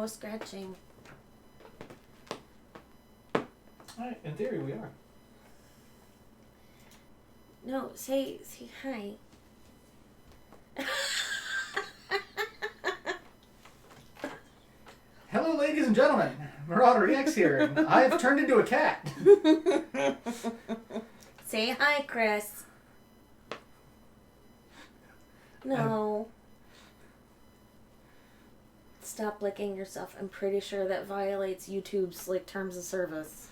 no scratching. Alright, in theory we are. No, say hi. Hello, ladies and gentlemen. MarauderEX here, and I have turned into a cat. Say hi, Chris. No. Stop licking yourself. I'm pretty sure that violates YouTube's terms of service.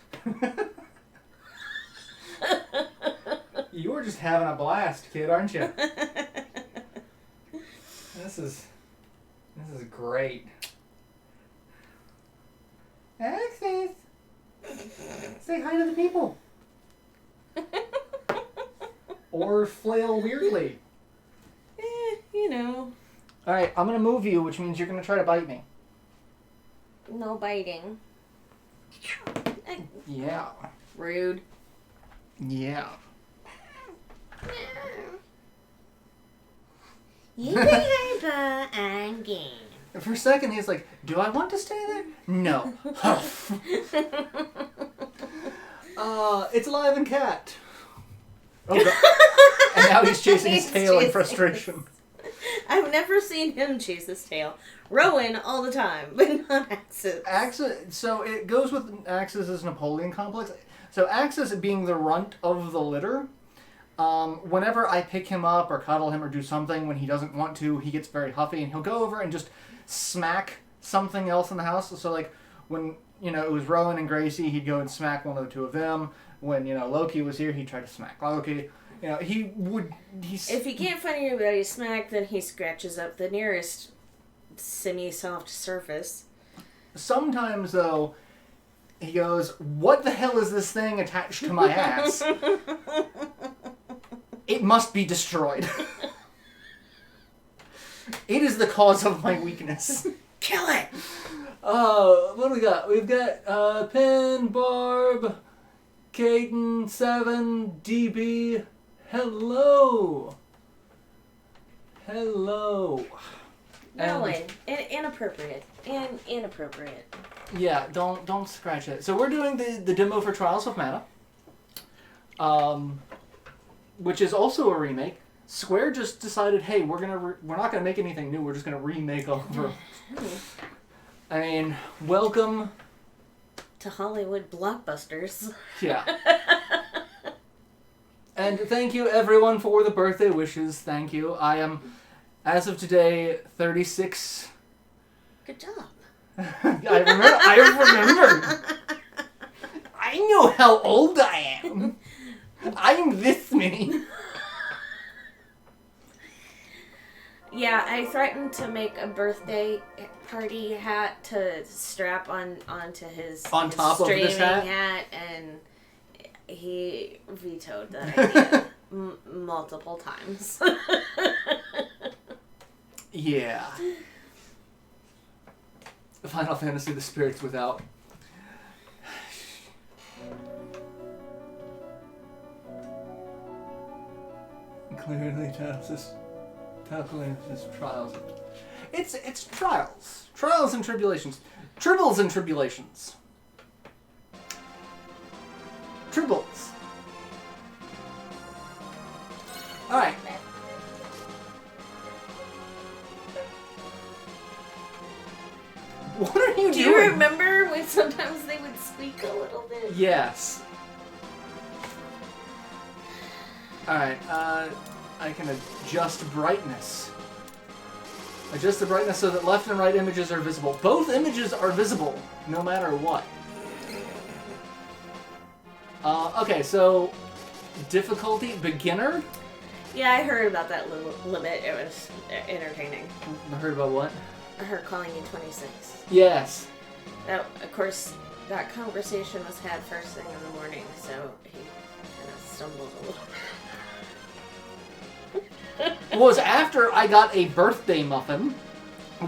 You're just having a blast, kid, aren't you? This is great. Access. Say hi to the people. Or flail weirdly. You know. Alright, I'm gonna move you, which means you're gonna try to bite me. No biting. Yeah. Rude. Yeah. You think I'm game. For a second, he's like, do I want to stay there? No. Huff. It's alive and cat. Oh, God. And now he's chasing his tail in frustration. I've never seen him chase his tail. Rowan all the time, but not Axis. Axis, so it goes with Axis' Napoleon complex. So Axis being the runt of the litter, whenever I pick him up or cuddle him or do something when he doesn't want to, he gets very huffy and he'll go over and just smack something else in the house. So like when, it was Rowan and Gracie, he'd go and smack one of the two of them. When, Loki was here, he'd try to smack Loki. If he can't find anybody to smack, then he scratches up the nearest semi-soft surface. Sometimes, though, he goes, what the hell is this thing attached to my ass? It must be destroyed. It is the cause of my weakness. Kill it! What do we got? We've got Pin, Barb, Caden, 7, DB. Hello. Rowan. Inappropriate. And inappropriate. Yeah, don't scratch it. So we're doing the demo for Trials of Mana. Which is also a remake. Square just decided, hey, we're not gonna make anything new. We're just gonna remake over. I mean, welcome to Hollywood blockbusters. Yeah. And thank you everyone for the birthday wishes. Thank you. I am, as of today, 36. Good job. I remember. I know how old I am. I'm this many. Yeah, I threatened to make a birthday party hat to strap onto his on top of this hat, and he vetoed that idea multiple times. Yeah. Final Fantasy: The Spirits Without. Clearly, Genesis. Trials. It's trials. Trials and tribulations. Tribbles and tribulations. Tribbles. Alright. What are you doing? Do you remember when sometimes they would squeak a little bit? Yes. Alright, I can adjust brightness. Adjust the brightness so that left and right images are visible. Both images are visible, no matter what. Okay, so difficulty, beginner? Yeah, I heard about that limit. It was entertaining. I heard about what? Her calling you 26. Yes. That, of course, that conversation was had first thing in the morning, so he kind of stumbled a little. It was after I got a birthday muffin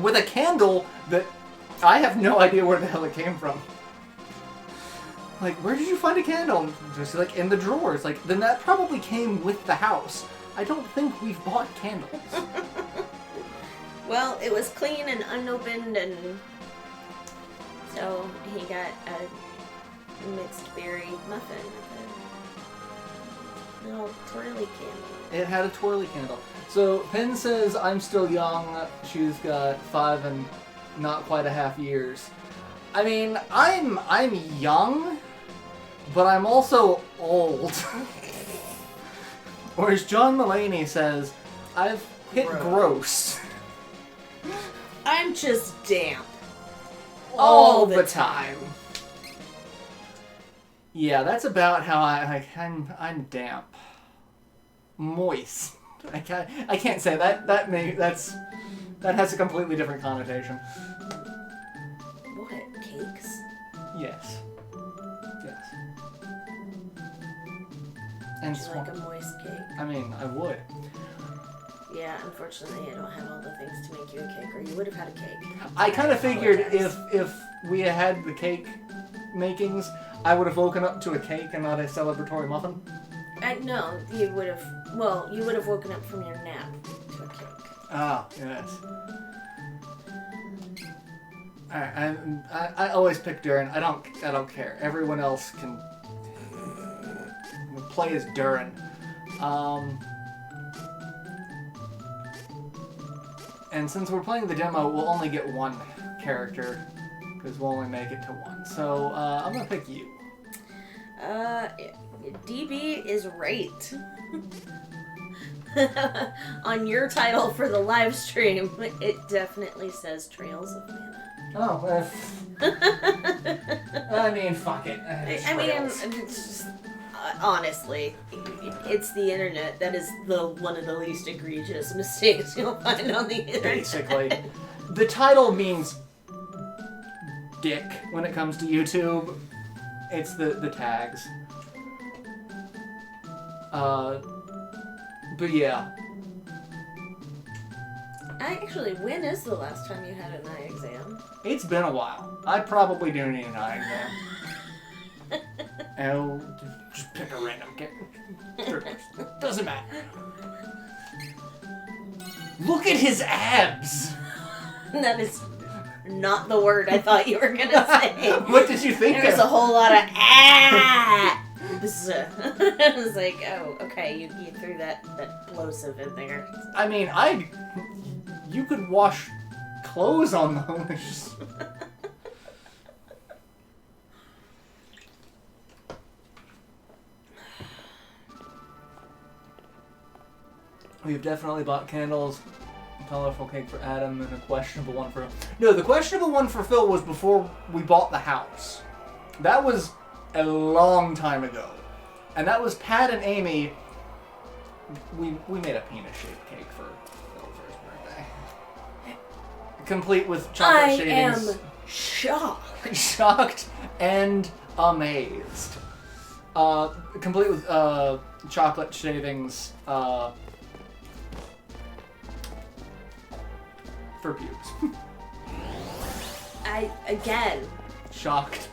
with a candle that I have no idea where the hell it came from. Like, where did you find a candle? Just like in the drawers. Like, then that probably came with the house. I don't think we've bought candles. Well, it was clean and unopened and So he got a mixed berry muffin with a little twirly candle. It had a twirly candle. So Pin says, I'm still young. She's got 5 and not quite a half years. I mean, I'm young, but I'm also old. Or as John Mulaney says, I've hit gross. I'm just damp. All the time. Yeah, that's about how I'm damp. Moist. I can't say that. That has a completely different connotation. What, cakes? Yes. And would you like a moist cake? I mean, I would. Yeah, unfortunately, I don't have all the things to make you a cake, or you would have had a cake. I kind of figured if we had the cake makings, I would have woken up to a cake and not a celebratory muffin. No, you would have. Well, you would have woken up from your nap to a cake. Ah, yes. I always pick Durin. I don't care. Everyone else can play as Durin. And since we're playing the demo, we'll only get one character because we'll only make it to one. So I'm gonna pick you. DB is right. On your title for the live stream, it definitely says Trails of Mana. Oh, well. I mean, fuck it. I mean, it's just, honestly, it's the internet. That is one of the least egregious mistakes you'll find on the internet. Basically. The title means dick when it comes to YouTube. It's the tags. But yeah. When is the last time you had an eye exam? It's been a while. I probably do need an eye exam. Oh, just pick a random character. Doesn't matter. Look at his abs! That is not the word I thought you were gonna say. What did you think? There's a whole lot of abs. I was like, oh, okay, you threw that plosive in there. I mean, you could wash clothes on those. We've definitely bought candles, a colorful cake for Adam, and a questionable one for... No, the questionable one for Phil was before we bought the house. That was a long time ago. And that was Pat and Amy. We made a penis-shaped cake for Phil for his birthday. Complete with chocolate shavings. I am shocked. Shocked and amazed. Complete with chocolate shavings for pubes. Again. Shocked.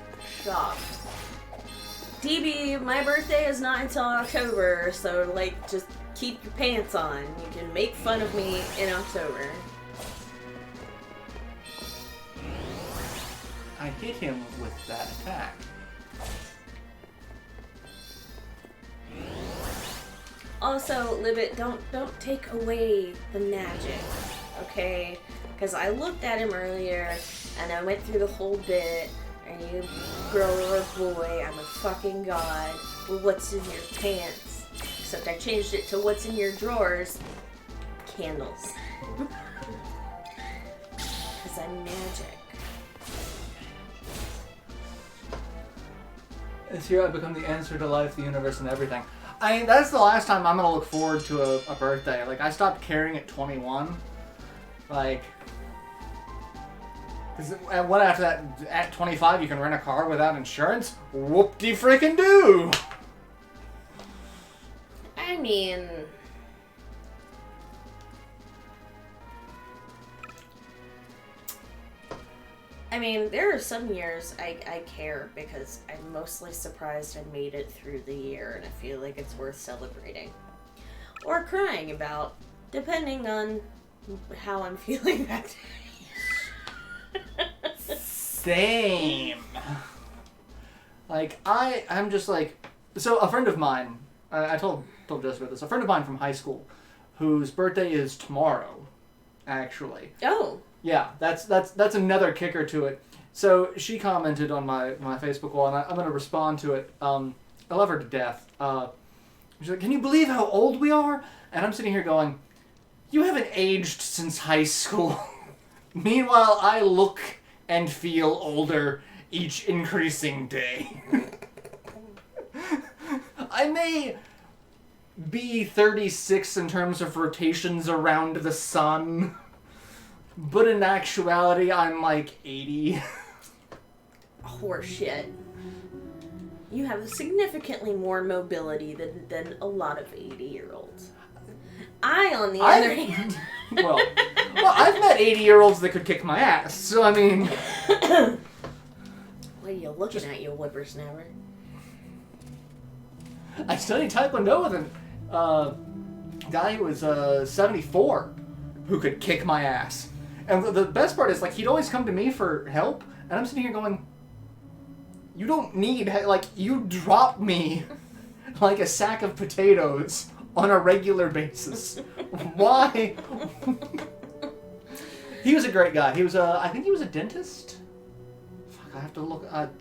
DB, my birthday is not until October, so, just keep your pants on. You can make fun of me in October. I hit him with that attack. Also, Libet, don't take away the magic, okay? Because I looked at him earlier, and I went through the whole bit. Are you girl or boy? I'm a fucking god. Well, what's in your pants? Except I changed it to what's in your drawers. Candles. Because I'm magic. This year I've become the answer to life, the universe, and everything. I mean, that's the last time I'm gonna look forward to a birthday. I stopped caring at 21. Because what after that, at 25, you can rent a car without insurance? Whoop-de-freaking-do! I mean... there are some years I care because I'm mostly surprised I made it through the year and I feel like it's worth celebrating. Or crying about, depending on how I'm feeling that day. same. Like, I'm just like... So, a friend of mine, I told Jess about this, a friend of mine from high school, whose birthday is tomorrow, actually. Oh. Yeah, that's another kicker to it. So, she commented on my Facebook wall, and I'm going to respond to it. I love her to death. She's like, can you believe how old we are? And I'm sitting here going, you haven't aged since high school. Meanwhile, I look and feel older each increasing day. I may be 36 in terms of rotations around the sun, but in actuality, I'm like 80. Horseshit. You have significantly more mobility than a lot of 80-year-olds. On the other hand... well, I've met 80-year-olds that could kick my ass, so I mean... What are you looking at, you whippersnapper? I studied Taekwondo with a guy who was 74 who could kick my ass. And the best part is, like, he'd always come to me for help, and I'm sitting here going, you don't need... Like, you drop me like a sack of potatoes on a regular basis. Why? He was a great guy. He was I think he was a dentist. Fuck, I have to look. I'll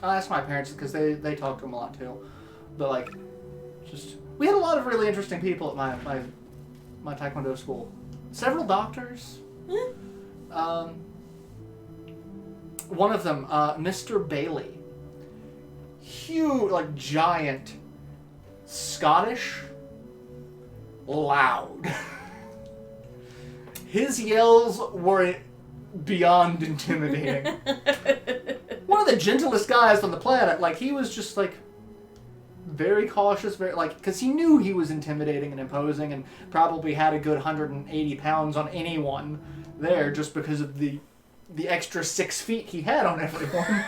ask my parents because they talk to him a lot too. But like, just we had a lot of really interesting people at my Taekwondo school. Several doctors. One of them, Mr. Bailey. Huge, like giant, Scottish. Loud. His yells were beyond intimidating. One of the gentlest guys on the planet. Like, he was just, like, very cautious, very, like, because he knew he was intimidating and imposing and probably had a good 180 pounds on anyone there just because of the extra 6 feet he had on everyone.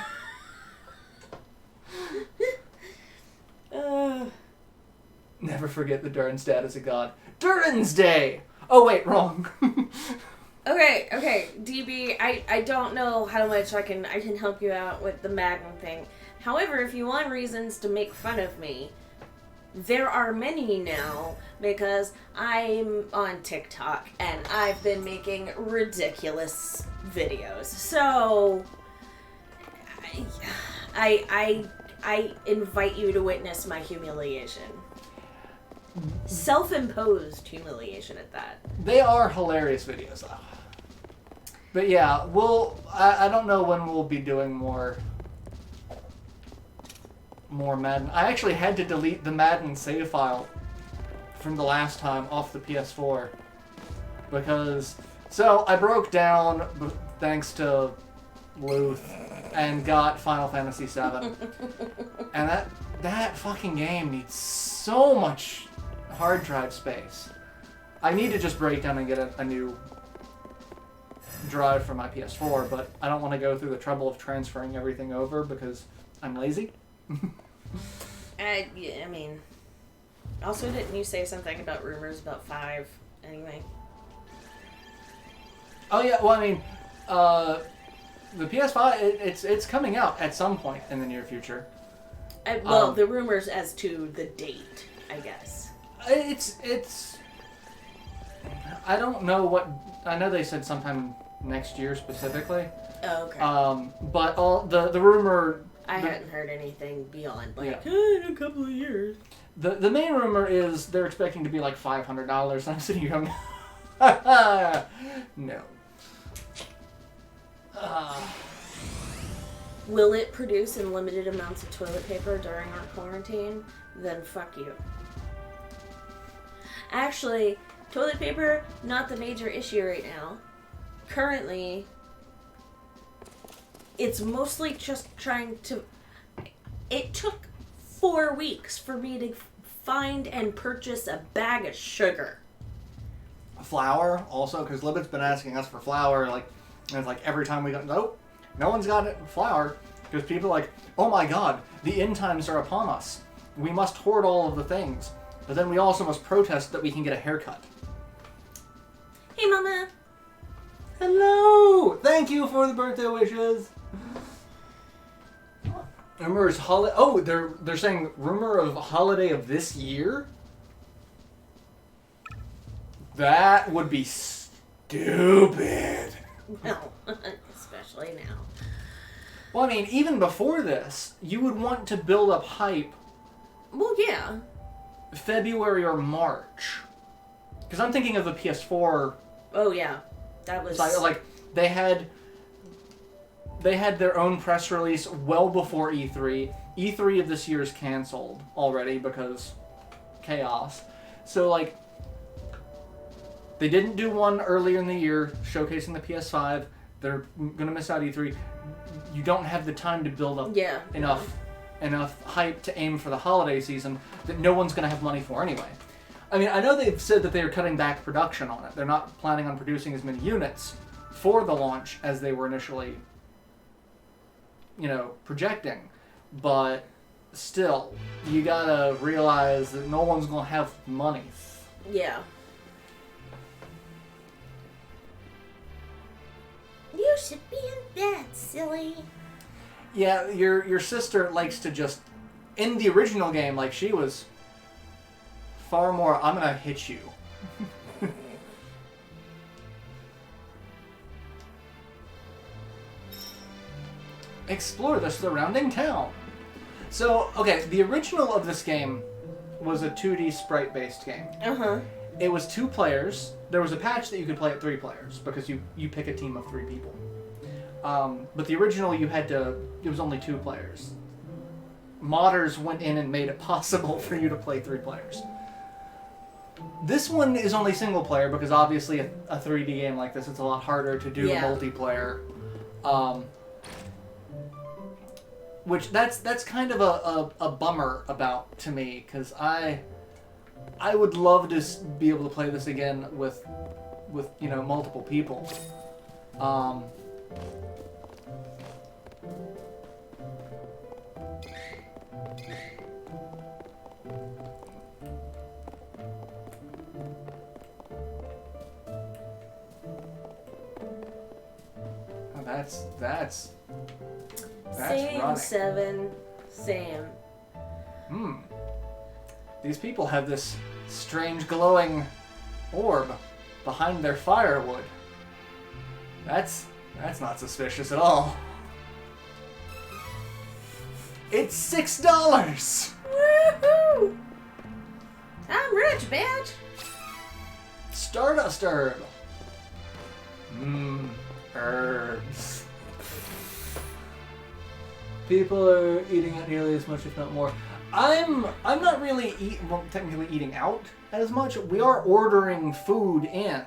Never forget the Durin's dad as a god. Durin's Day! Oh, wait, wrong. Okay, DB, I don't know how much I can help you out with the Magnum thing. However, if you want reasons to make fun of me, there are many now, because I'm on TikTok, and I've been making ridiculous videos. So, I invite you to witness my humiliation. Self-imposed humiliation at that. They are hilarious videos, though. But yeah, I don't know when we'll be doing more Madden. I actually had to delete the Madden save file from the last time off the PS4 because I broke down thanks to Luth and got Final Fantasy VII, and that fucking game needs so much hard drive space. I need to just break down and get a new drive for my PS4, but I don't want to go through the trouble of transferring everything over because I'm lazy. Yeah, I mean, also didn't you say something about rumors about 5 anyway? Oh yeah, well I mean, the PS5 it's coming out at some point in the near future. The rumors as to the date, I guess. It's I don't know what, I know they said sometime next year specifically. Oh, okay. But all the rumor... I hadn't heard anything beyond, like, yeah. in a couple of years. The main rumor is they're expecting to be like $500, and I'm sitting here going, no. Will it produce in limited amounts of toilet paper during our quarantine? Then fuck you. Actually, toilet paper, not the major issue right now. Currently, it's mostly just trying to... It took 4 weeks for me to find and purchase a bag of sugar. Flour, also, because Libet's been asking us for flour, like, and it's like every time we go, nope, no one's got it flour, because people are like, oh my god, the end times are upon us. We must hoard all of the things. But then we also must protest that we can get a haircut. Hey, Mama. Hello! Thank you for the birthday wishes. Rumors holiday. Oh, they're saying rumor of holiday of this year. That would be stupid. No, especially now. Well, I mean, even before this, you would want to build up hype. Well, yeah. February or March, because I'm thinking of the PS4. Oh yeah, that was like they had their own press release well before E3. E3 of this year is canceled already because chaos. So like they didn't do one earlier in the year showcasing the PS5. They're gonna miss out E3. You don't have the time to build up enough hype to aim for the holiday season that no one's going to have money for anyway. I mean, I know they've said that they are cutting back production on it. They're not planning on producing as many units for the launch as they were initially, projecting. But still, you gotta realize that no one's going to have money. Yeah. You should be in bed, silly. Yeah, your sister likes to just, in the original game, like she was far more, I'm gonna hit you. Explore the surrounding town. So, okay, the original of this game was a 2D sprite-based game. Uh-huh. It was 2 players. There was a patch that you could play at 3 players, because you pick a team of 3 people. But the original, it was only 2 players. Modders went in and made it possible for you to play 3 players. This one is only single player because obviously a 3D game like this, it's a lot harder to do multiplayer. Which that's kind of a bummer about to me, because I would love to be able to play this again with multiple people. That's Same, running. 7, Sam. These people have this strange glowing orb behind their firewood. That's not suspicious at all. It's $6! Woohoo! I'm rich, bitch! Stardust herb. Herbs. People are eating out nearly as much, if not more. I'm not really technically eating out as much. We are ordering food in,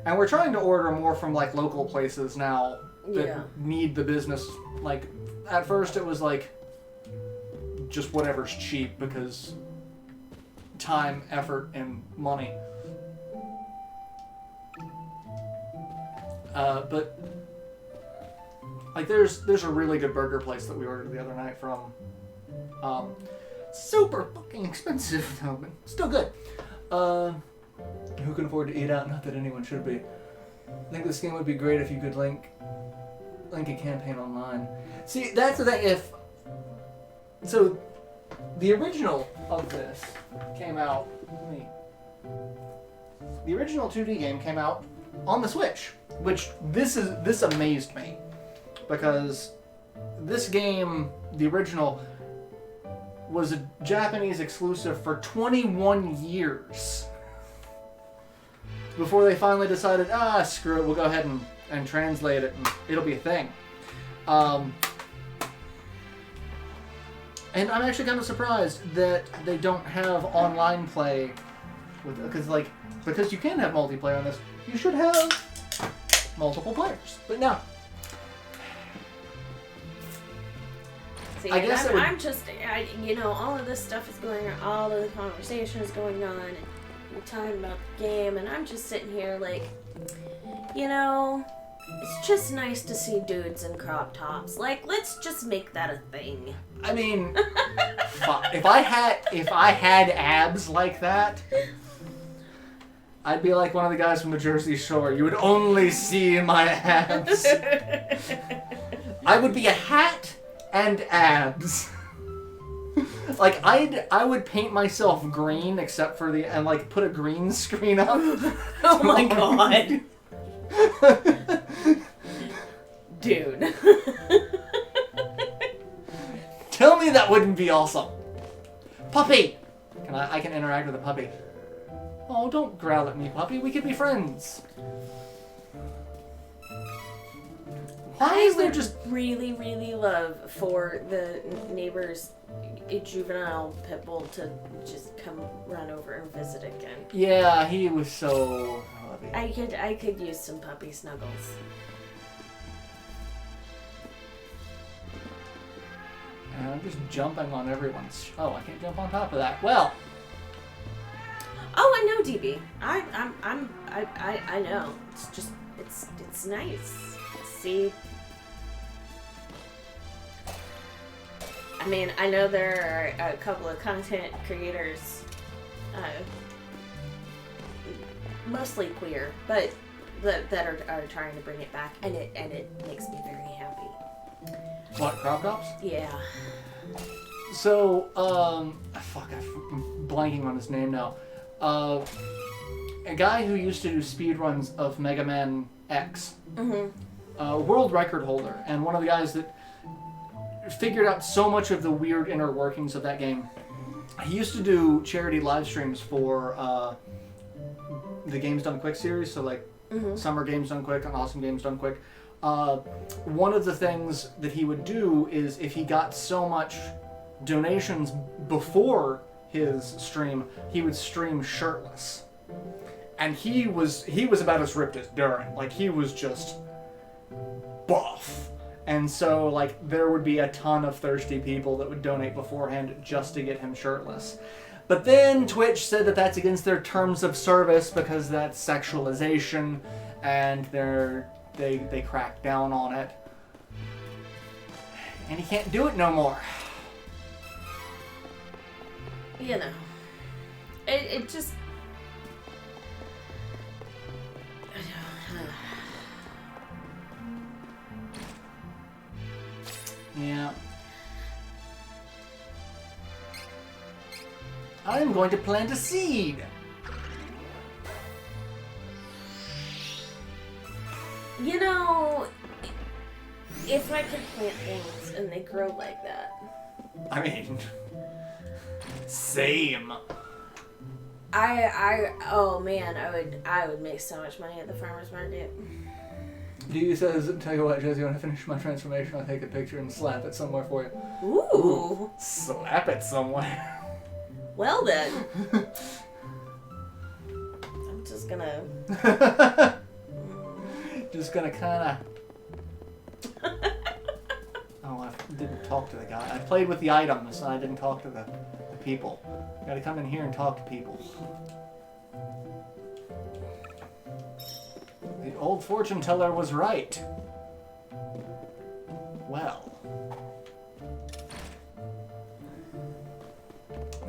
and we're trying to order more from like local places now that need the business. Like at first, it was like just whatever's cheap because time, effort, and money. But like there's a really good burger place that we ordered the other night from. Super fucking expensive though, but still good. Who can afford to eat out? Not that anyone should be. I think this game would be great if you could link a campaign online. See, that's the thing. So the original of this came out. The original 2D game came out on the Switch, which this amazed me, because this game, the original, was a Japanese exclusive for 21 years before they finally decided, screw it, we'll go ahead and translate it and it'll be a thing. And I'm actually kind of surprised that they don't have online play with it, because you can have multiplayer on this. You should have multiple players, but no. See, I guess all of this stuff is going on, all of the conversation is going on, and we're talking about the game, and I'm just sitting here like, it's just nice to see dudes in crop tops. Like, let's just make that a thing. I mean, if I had abs like that, I'd be like one of the guys from the Jersey Shore. You would only see my abs. I would be a hat and abs. Like, I would paint myself green except for and like put a green screen up. Oh my god. Dude. Tell me that wouldn't be awesome. Puppy! I can interact with a puppy. Oh, don't growl at me, puppy. We could be friends. Why is there just... really, really love for the neighbor's juvenile pit bull to just come run over and visit again. Yeah, he was so lovely. I could use some puppy snuggles. And I'm just jumping on everyone's... Oh, I can't jump on top of that. Well... Oh, I know, DB. I know. It's just, it's nice. See... I mean, I know there are a couple of content creators, mostly queer, but that are trying to bring it back, and it makes me very happy. What, crop tops? Yeah. So, fuck, I'm blanking on his name now. A guy who used to do speedruns of Mega Man X. Mm-hmm. World record holder, and one of the guys that figured out so much of the weird inner workings of that game. He used to do charity live streams for the Games Done Quick series, so like Summer Games Done Quick and Awesome Games Done Quick. One of the things that he would do is if he got so much donations before his stream, he would stream shirtless. And he was about as ripped as during. Like, he was just buff. And so, like, there would be a ton of thirsty people that would donate beforehand just to get him shirtless. But then Twitch said that that's against their terms of service because that's sexualization, and they cracked down on it. And he can't do it no more. You know, it just... Yeah. I am going to plant a seed. You know, if I could plant things and they grow like that. I mean, same. Oh man, I would make so much money at the farmer's market. Dee says, tell you what, Josie, when I finish my transformation, I'll take a picture and slap it somewhere for you. Ooh. Slap it somewhere. Well then. I'm just gonna... Just gonna kinda... Oh, I didn't talk to the guy. I played with the items, and I didn't talk to the people. Gotta come in here and talk to people. The old fortune teller was right. Well.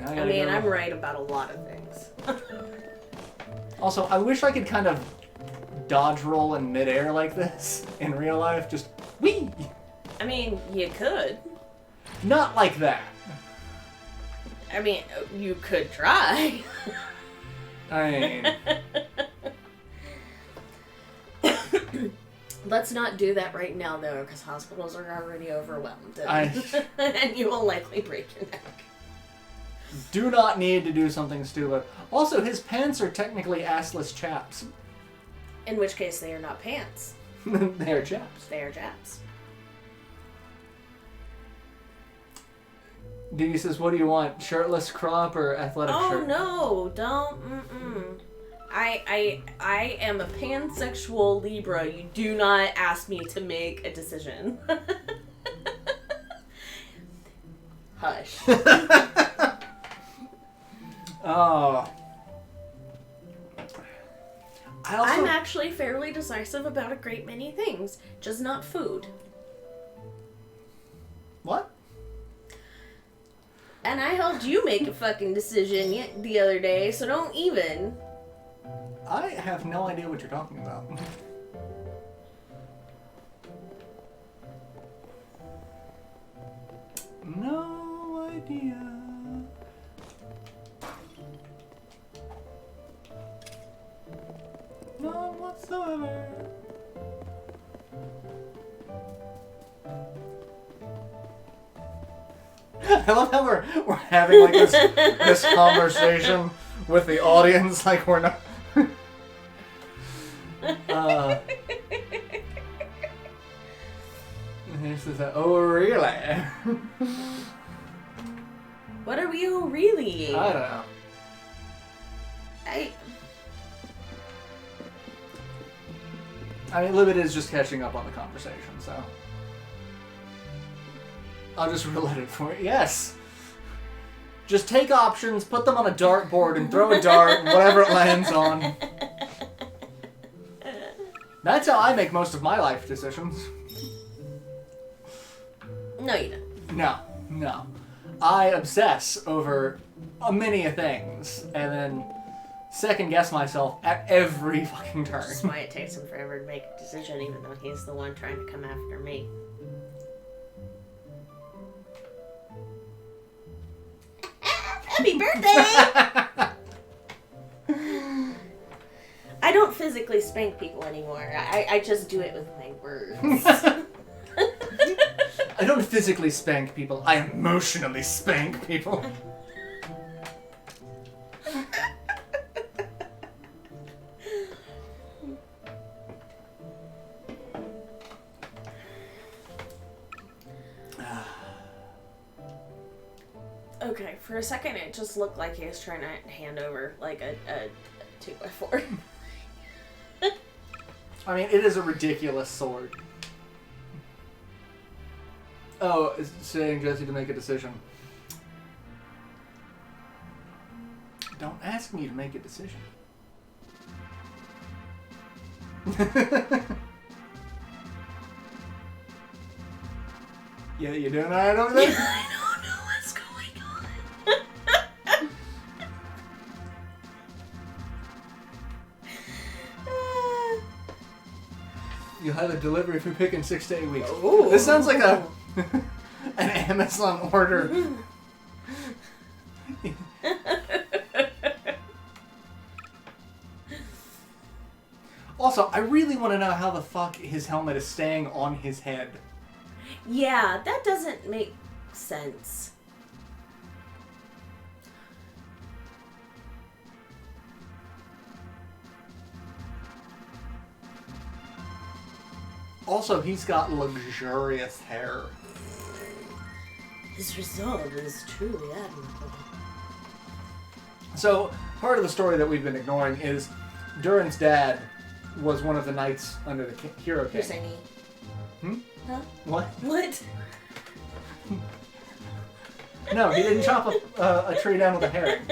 I mean, I'm right about a lot of things. Also, I wish I could kind of dodge roll in midair like this in real life. Just whee! I mean, you could. Not like that. I mean, you could try. I mean... Let's not do that right now, though, because hospitals are already overwhelmed. And, I and you will likely break your neck. do not need to do something stupid. Also, his pants are technically assless chaps. In which case, they are not pants. They are chaps. They are chaps. Dee says, what do you want? Shirtless crop or athletic shirt? Oh, no. Don't. Mm-mm. I am a pansexual Libra. You do not ask me to make a decision. Hush. Oh. I'm actually fairly decisive about a great many things, just not food. What? And I helped you make a fucking decision the other day, so don't even. I have no idea what you're talking about. idea. None whatsoever. I love how we're having like this conversation with the audience, like we're not. This is oh really? What are we all really? I don't know. I mean, Libet is just catching up on the conversation, so I'll just roulette it for you. Yes. Just take options, put them on a dartboard, and throw a dart, whatever it lands on. That's how I make most of my life decisions. No, you don't. No. I obsess over many things, and then second guess myself at every fucking turn. That's why it takes him forever to make a decision, even though he's the one trying to come after me. Happy birthday! I don't physically spank people anymore. I just do it with my words. I don't physically spank people. I emotionally spank people. Okay, for a second it just looked like he was trying to hand over like a 2x4. I mean, it is a ridiculous sword. Oh, it's saying Jesse to make a decision. Don't ask me to make a decision. Yeah, you doing alright over there? I don't know what's going on. You'll have a delivery for picking 6 to 8 weeks. Ooh. This sounds like an Amazon order. Also, I really want to know how the fuck his helmet is staying on his head. Yeah, that doesn't make sense. Also, he's got luxurious hair. His resolve is truly admirable. So, part of the story that we've been ignoring is Durin's dad was one of the knights under the Hero King. You're saying Hmm? Huh? What? What? No, he didn't chop a tree down with a herring.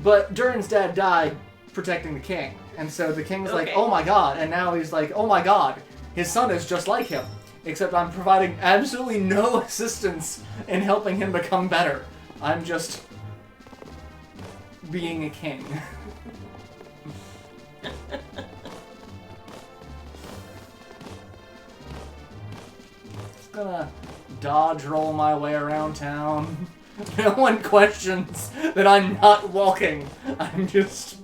But Durin's dad died protecting the king. And so the king's like, oh my god. And now he's like, oh my god, his son is just like him. Except I'm providing absolutely no assistance in helping him become better. I'm just being a king. Just gonna dodge roll my way around town. No one questions that I'm not walking. I'm just...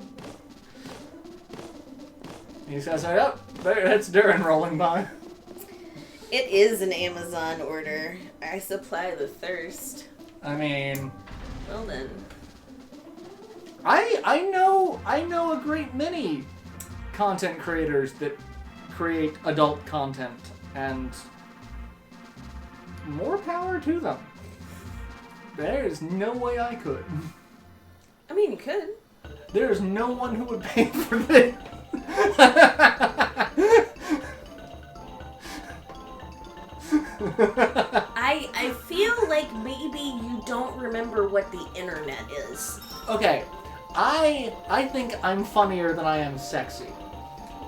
These guys are, yep, that's Durin rolling by. It is an Amazon order. I supply the thirst. I mean... Well then. I know a great many content creators that create adult content, and more power to them. There's no way I could. I mean, you could. There's no one who would pay for this. I feel like maybe you don't remember what the internet is. Okay, I think I'm funnier than I am sexy.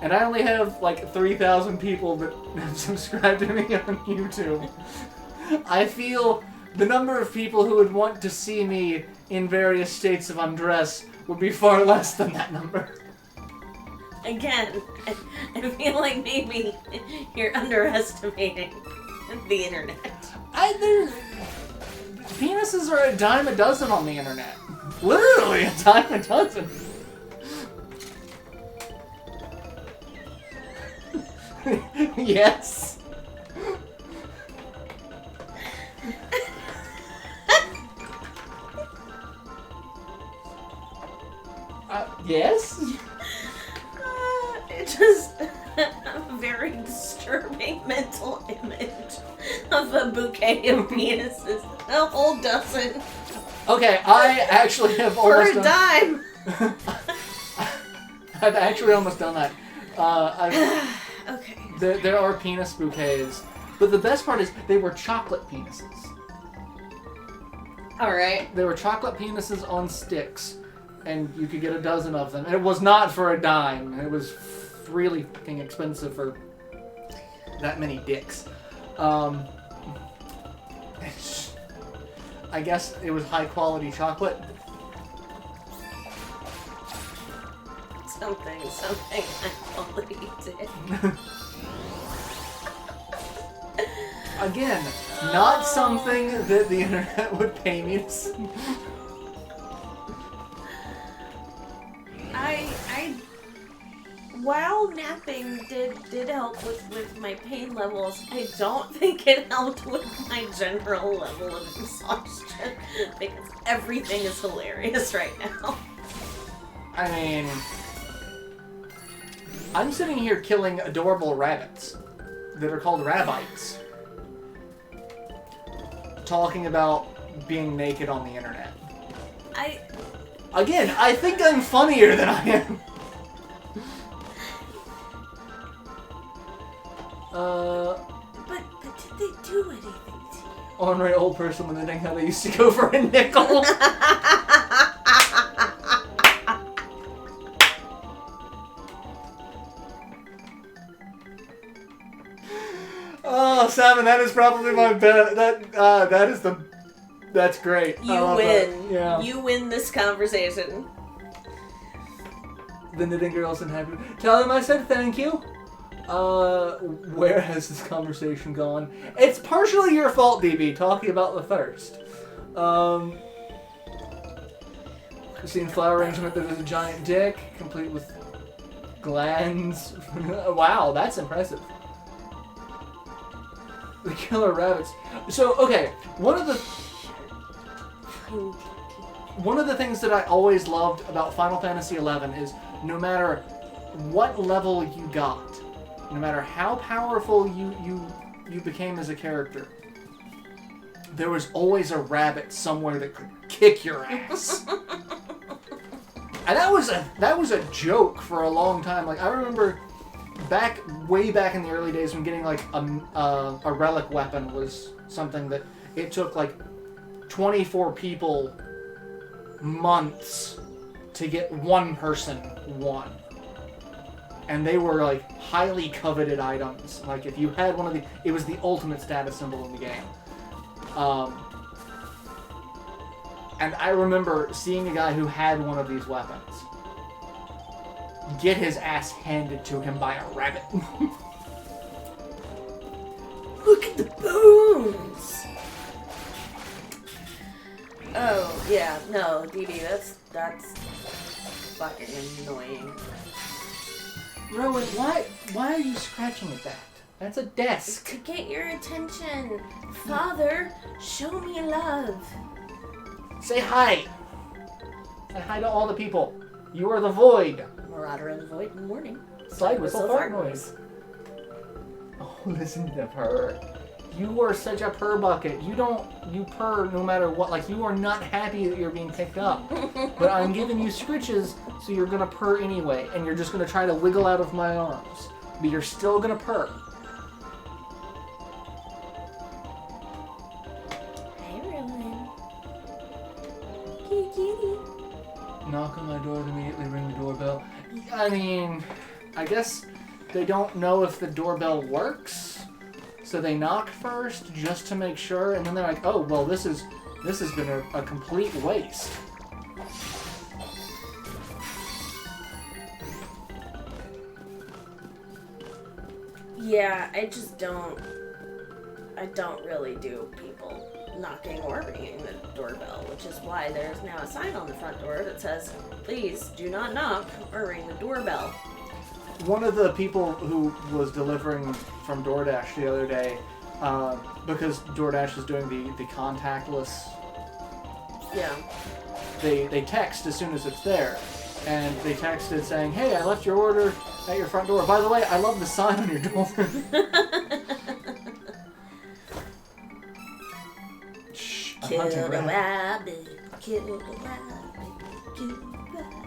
And I only have like 3,000 people that have subscribed to me on YouTube. I feel the number of people who would want to see me in various states of undress would be far less than that number. Again, I feel like maybe you're underestimating the internet. Penises are a dime a dozen on the internet. Literally a dime a dozen. Yes. Yes? It's just a very disturbing mental image of a bouquet of penises. A whole dozen. Okay, I actually have For almost a dime! I've actually almost done that. Okay. There are penis bouquets, but the best part is they were chocolate penises. Alright. They were chocolate penises on sticks, and you could get a dozen of them. And it was not for a dime. It was really fucking expensive for that many dicks. I guess it was high quality chocolate. Something high quality did. Again, not something that the internet would pay me to see. While napping did help with my pain levels, I don't think it helped with my general level of exhaustion, because everything is hilarious right now. I mean, I'm sitting here killing adorable rabbits that are called rabbites, talking about being naked on the internet. Again, I think I'm funnier than I am. But did they do anything to you? Ornery old person limiting how they used to go for a nickel. Oh, Simon, that is probably my bet. That's great. You win. Yeah. You win this conversation. The knitting girls and happy. Tell them I said thank you. Where has this conversation gone? It's partially your fault, DB, talking about the thirst. Seen flower arrangement that is a giant dick, complete with glands. Wow, that's impressive. The killer rabbits. So, okay, one of the things that I always loved about Final Fantasy XI is no matter what level you got, no matter how powerful you became as a character, there was always a rabbit somewhere that could kick your ass. And that was a joke for a long time. Like, I remember way back in the early days when getting like a relic weapon was something that it took like 24 people months to get one person one. And they were like highly coveted items. Like if you had one of the, it was the ultimate status symbol in the game. And I remember seeing a guy who had one of these weapons get his ass handed to him by a rabbit. Look at the bones! Oh, yeah, no, DD, that's fucking annoying. Rowan, why are you scratching at that? That's a desk. To get your attention. Father, show me love. Say hi. Say hi to all the people. You are the void. Marauder in the void in the morning. Slide whistle fart noise. Oh, listen to her. You are such a purr bucket. You purr no matter what. Like, you are not happy that you're being picked up. But I'm giving you scritches, so you're gonna purr anyway. And you're just gonna try to wiggle out of my arms. But you're still gonna purr. Hey, Rowan. Kitty. Knock on my door and immediately ring the doorbell. I mean, I guess they don't know if the doorbell works. So they knock first just to make sure, and then they're like, oh, well, this has been a complete waste. Yeah, I don't really do people. knocking or ringing the doorbell, which is why there's now a sign on the front door that says, please do not knock or ring the doorbell. One of the people who was delivering from DoorDash the other day, because DoorDash is doing the contactless, Yeah. they text as soon as it's there. And they texted saying, hey, I left your order at your front door. By the way, I love the sign on your door. Shh, I'm hunting rabbit. Kill the rabbit, kill the rabbit, kill the rabbit.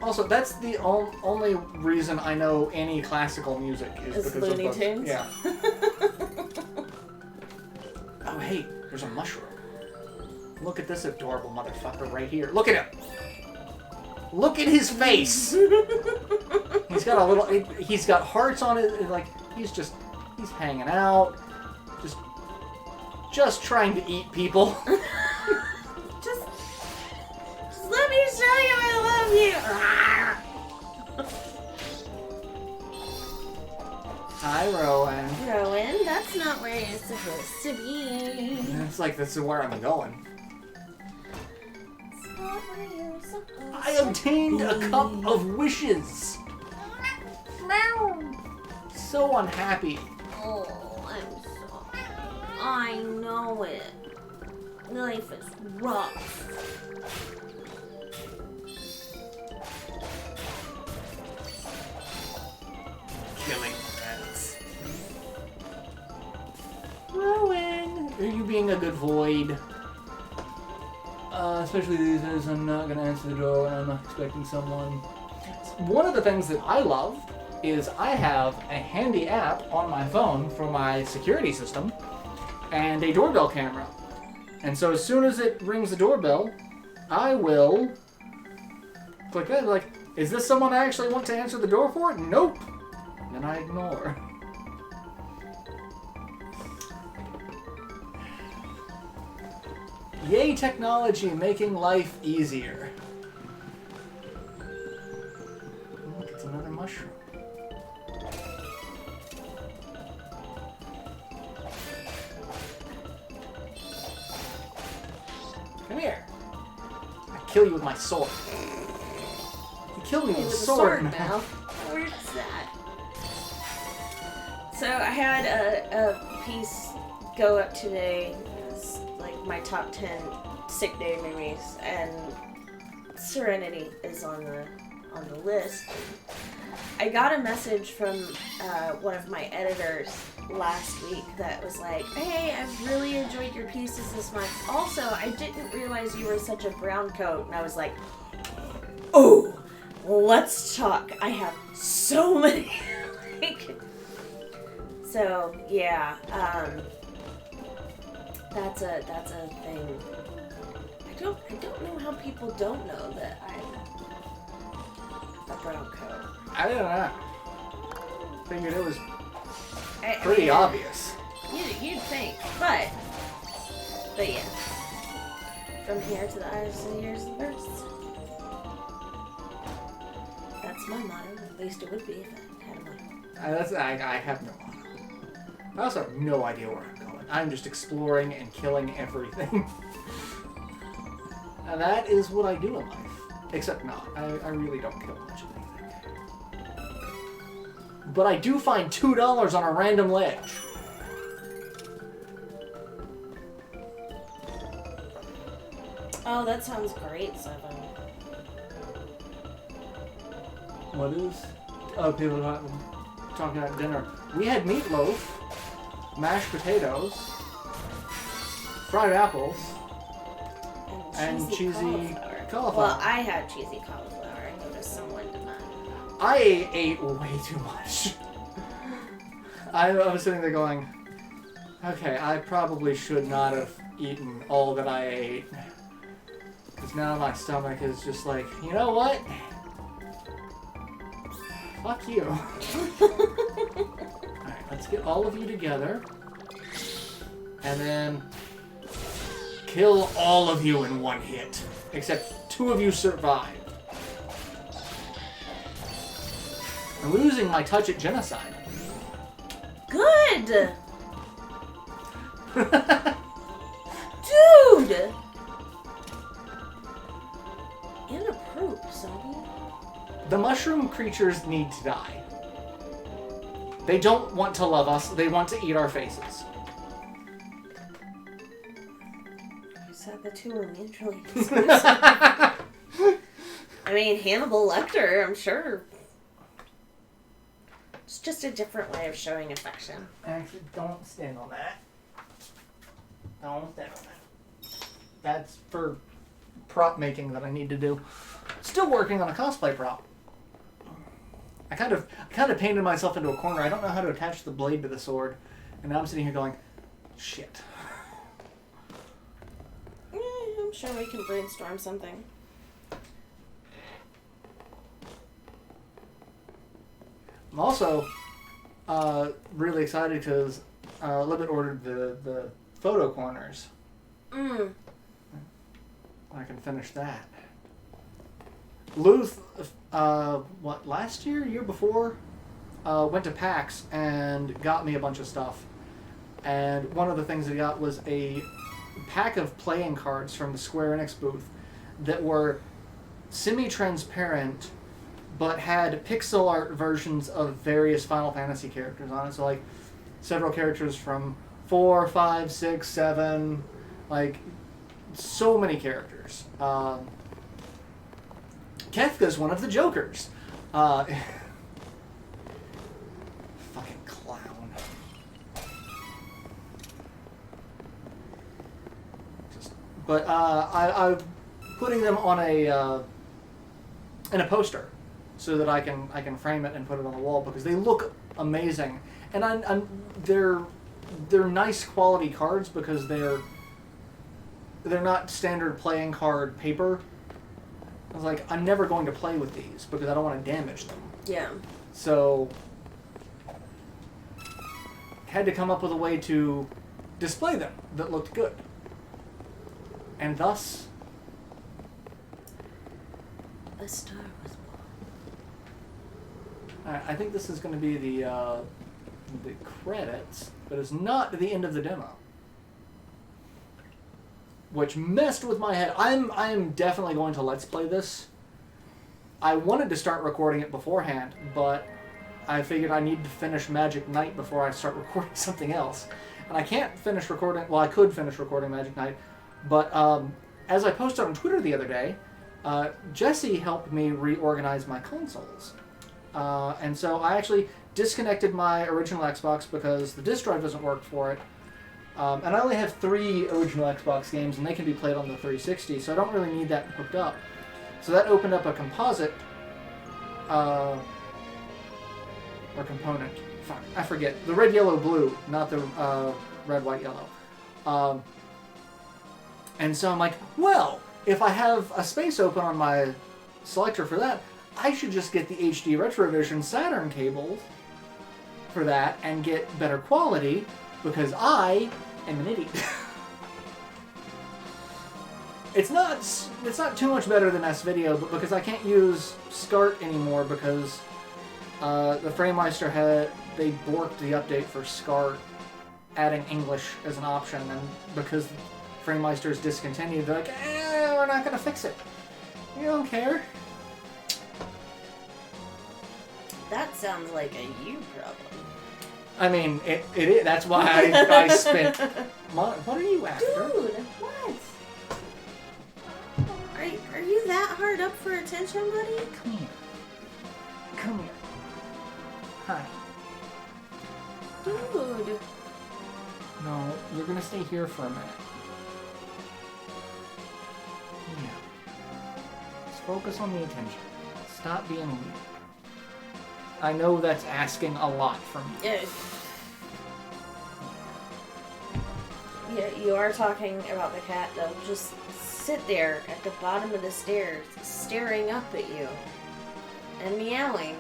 Also, that's the only reason I know any classical music is because Looney of Tunes? Yeah. Oh, hey, there's a mushroom. Look at this adorable motherfucker right here. Look at him. Look at his face. He's got a little. He's got hearts on it. Like he's hanging out, just trying to eat people. just let me show you I love you. Hi, Rowan. Rowan, that's not where you're supposed to be. It's like this is where I'm going. It's not where you're supposed I obtained to a cup of wishes. So unhappy. Oh, I'm sorry. I know it. Life is rough. Killing rats. Rowan, are you being a good void? Especially these days, I'm not going to answer the door when I'm not expecting someone. One of the things that I love is I have a handy app on my phone for my security system and a doorbell camera. And so as soon as it rings the doorbell, I will click that, like, is this someone I actually want to answer the door for? Nope. Then I ignore. Yay, technology making life easier. Look, it's another mushroom. Come here. I kill you with my sword. You killed me with a sword now. Where's that? So I had a piece go up today. It's like my top 10 sick day memories, and Serenity is on the list. I got a message from one of my editors last week that was like, hey, I've really enjoyed your pieces this month. Also, I didn't realize you were such a brown coat. And I was like, oh, let's talk. I have so many. So, yeah, that's a thing. I don't know how people don't know that I'm a brown coat. I don't know. Figured it was pretty obvious. You'd think, but yeah. From here to the eyes to the ears of the birds. That's my motto. At least it would be if I had a motto. I have no motto. I also have no idea where I'm going. I'm just exploring and killing everything. And that is what I do in life. Except not. I really don't kill much of anything. But I do find $2 on a random ledge. Oh, that sounds great, Seven. What is? Oh, people talking about dinner. We had meatloaf, mashed potatoes, fried apples, and cheesy cauliflower. Well, I had cheesy cauliflower. I noticed someone did not. I ate way too much. I was sitting there going, okay, I probably should not have eaten all that I ate. Because now my stomach is just like, you know what? Fuck you. Alright, let's get all of you together. And then kill all of you in one hit. Except 2 of you survived. I'm losing my touch at genocide. Good! creatures need to die. They don't want to love us, they want to eat our faces. You said the two are mutually exclusive. I mean, Hannibal Lecter, I'm sure. It's just a different way of showing affection. Actually, don't stand on that. Don't stand on that. That's for prop making that I need to do. Still working on a cosplay prop. I kind of painted myself into a corner. I don't know how to attach the blade to the sword. And now I'm sitting here going, shit. I'm sure we can brainstorm something. I'm also really excited because Libet ordered the photo corners. I can finish that. Luth, last year before, went to PAX and got me a bunch of stuff. And one of the things he got was a pack of playing cards from the square-enix booth that were semi-transparent but had pixel art versions of various Final Fantasy characters on it. So, like, several characters from 4, 5, 6, 7, like, so many characters. Kefka's one of the Jokers. Fucking clown. But I'm putting them on in a poster so that I can frame it and put it on the wall because they look amazing, and they're nice quality cards because they're not standard playing card paper. I was like, I'm never going to play with these because I don't want to damage them. Yeah. So had to come up with a way to display them that looked good. And thus a star was born. I think this is going to be the credits, but it's not the end of the demo. Which messed with my head. I'm definitely going to Let's Play this. I wanted to start recording it beforehand, but I figured I need to finish Magic Knight before I start recording something else. And I can't finish recording... Well, I could finish recording Magic Knight, but as I posted on Twitter the other day, Jesse helped me reorganize my consoles. And so I actually disconnected my original Xbox because the disk drive doesn't work for it. And I only have 3 original Xbox games, and they can be played on the 360, so I don't really need that hooked up. So that opened up a composite, or component. Fuck, I forget. The red, yellow, blue, not the red, white, yellow. And so I'm like, well, if I have a space open on my selector for that, I should just get the HD Retrovision Saturn cables for that and get better quality, because I am an idiot. It's not too much better than S-Video, but because I can't use SCART anymore because the FrameMeister they borked the update for SCART, adding English as an option, and because FrameMeister is discontinued, they're like, we're not going to fix it. You don't care. That sounds like a you problem. I mean, it is. That's why I spent money. What are you after? Dude, what? Are you that hard up for attention, buddy? Come here. Come here. Hi. Dude. No, you're gonna stay here for a minute. Yeah. Let's focus on the attention. Stop being weird. I know that's asking a lot from you. Yeah, you are talking about the cat that'll just sit there at the bottom of the stairs, staring up at you and meowing.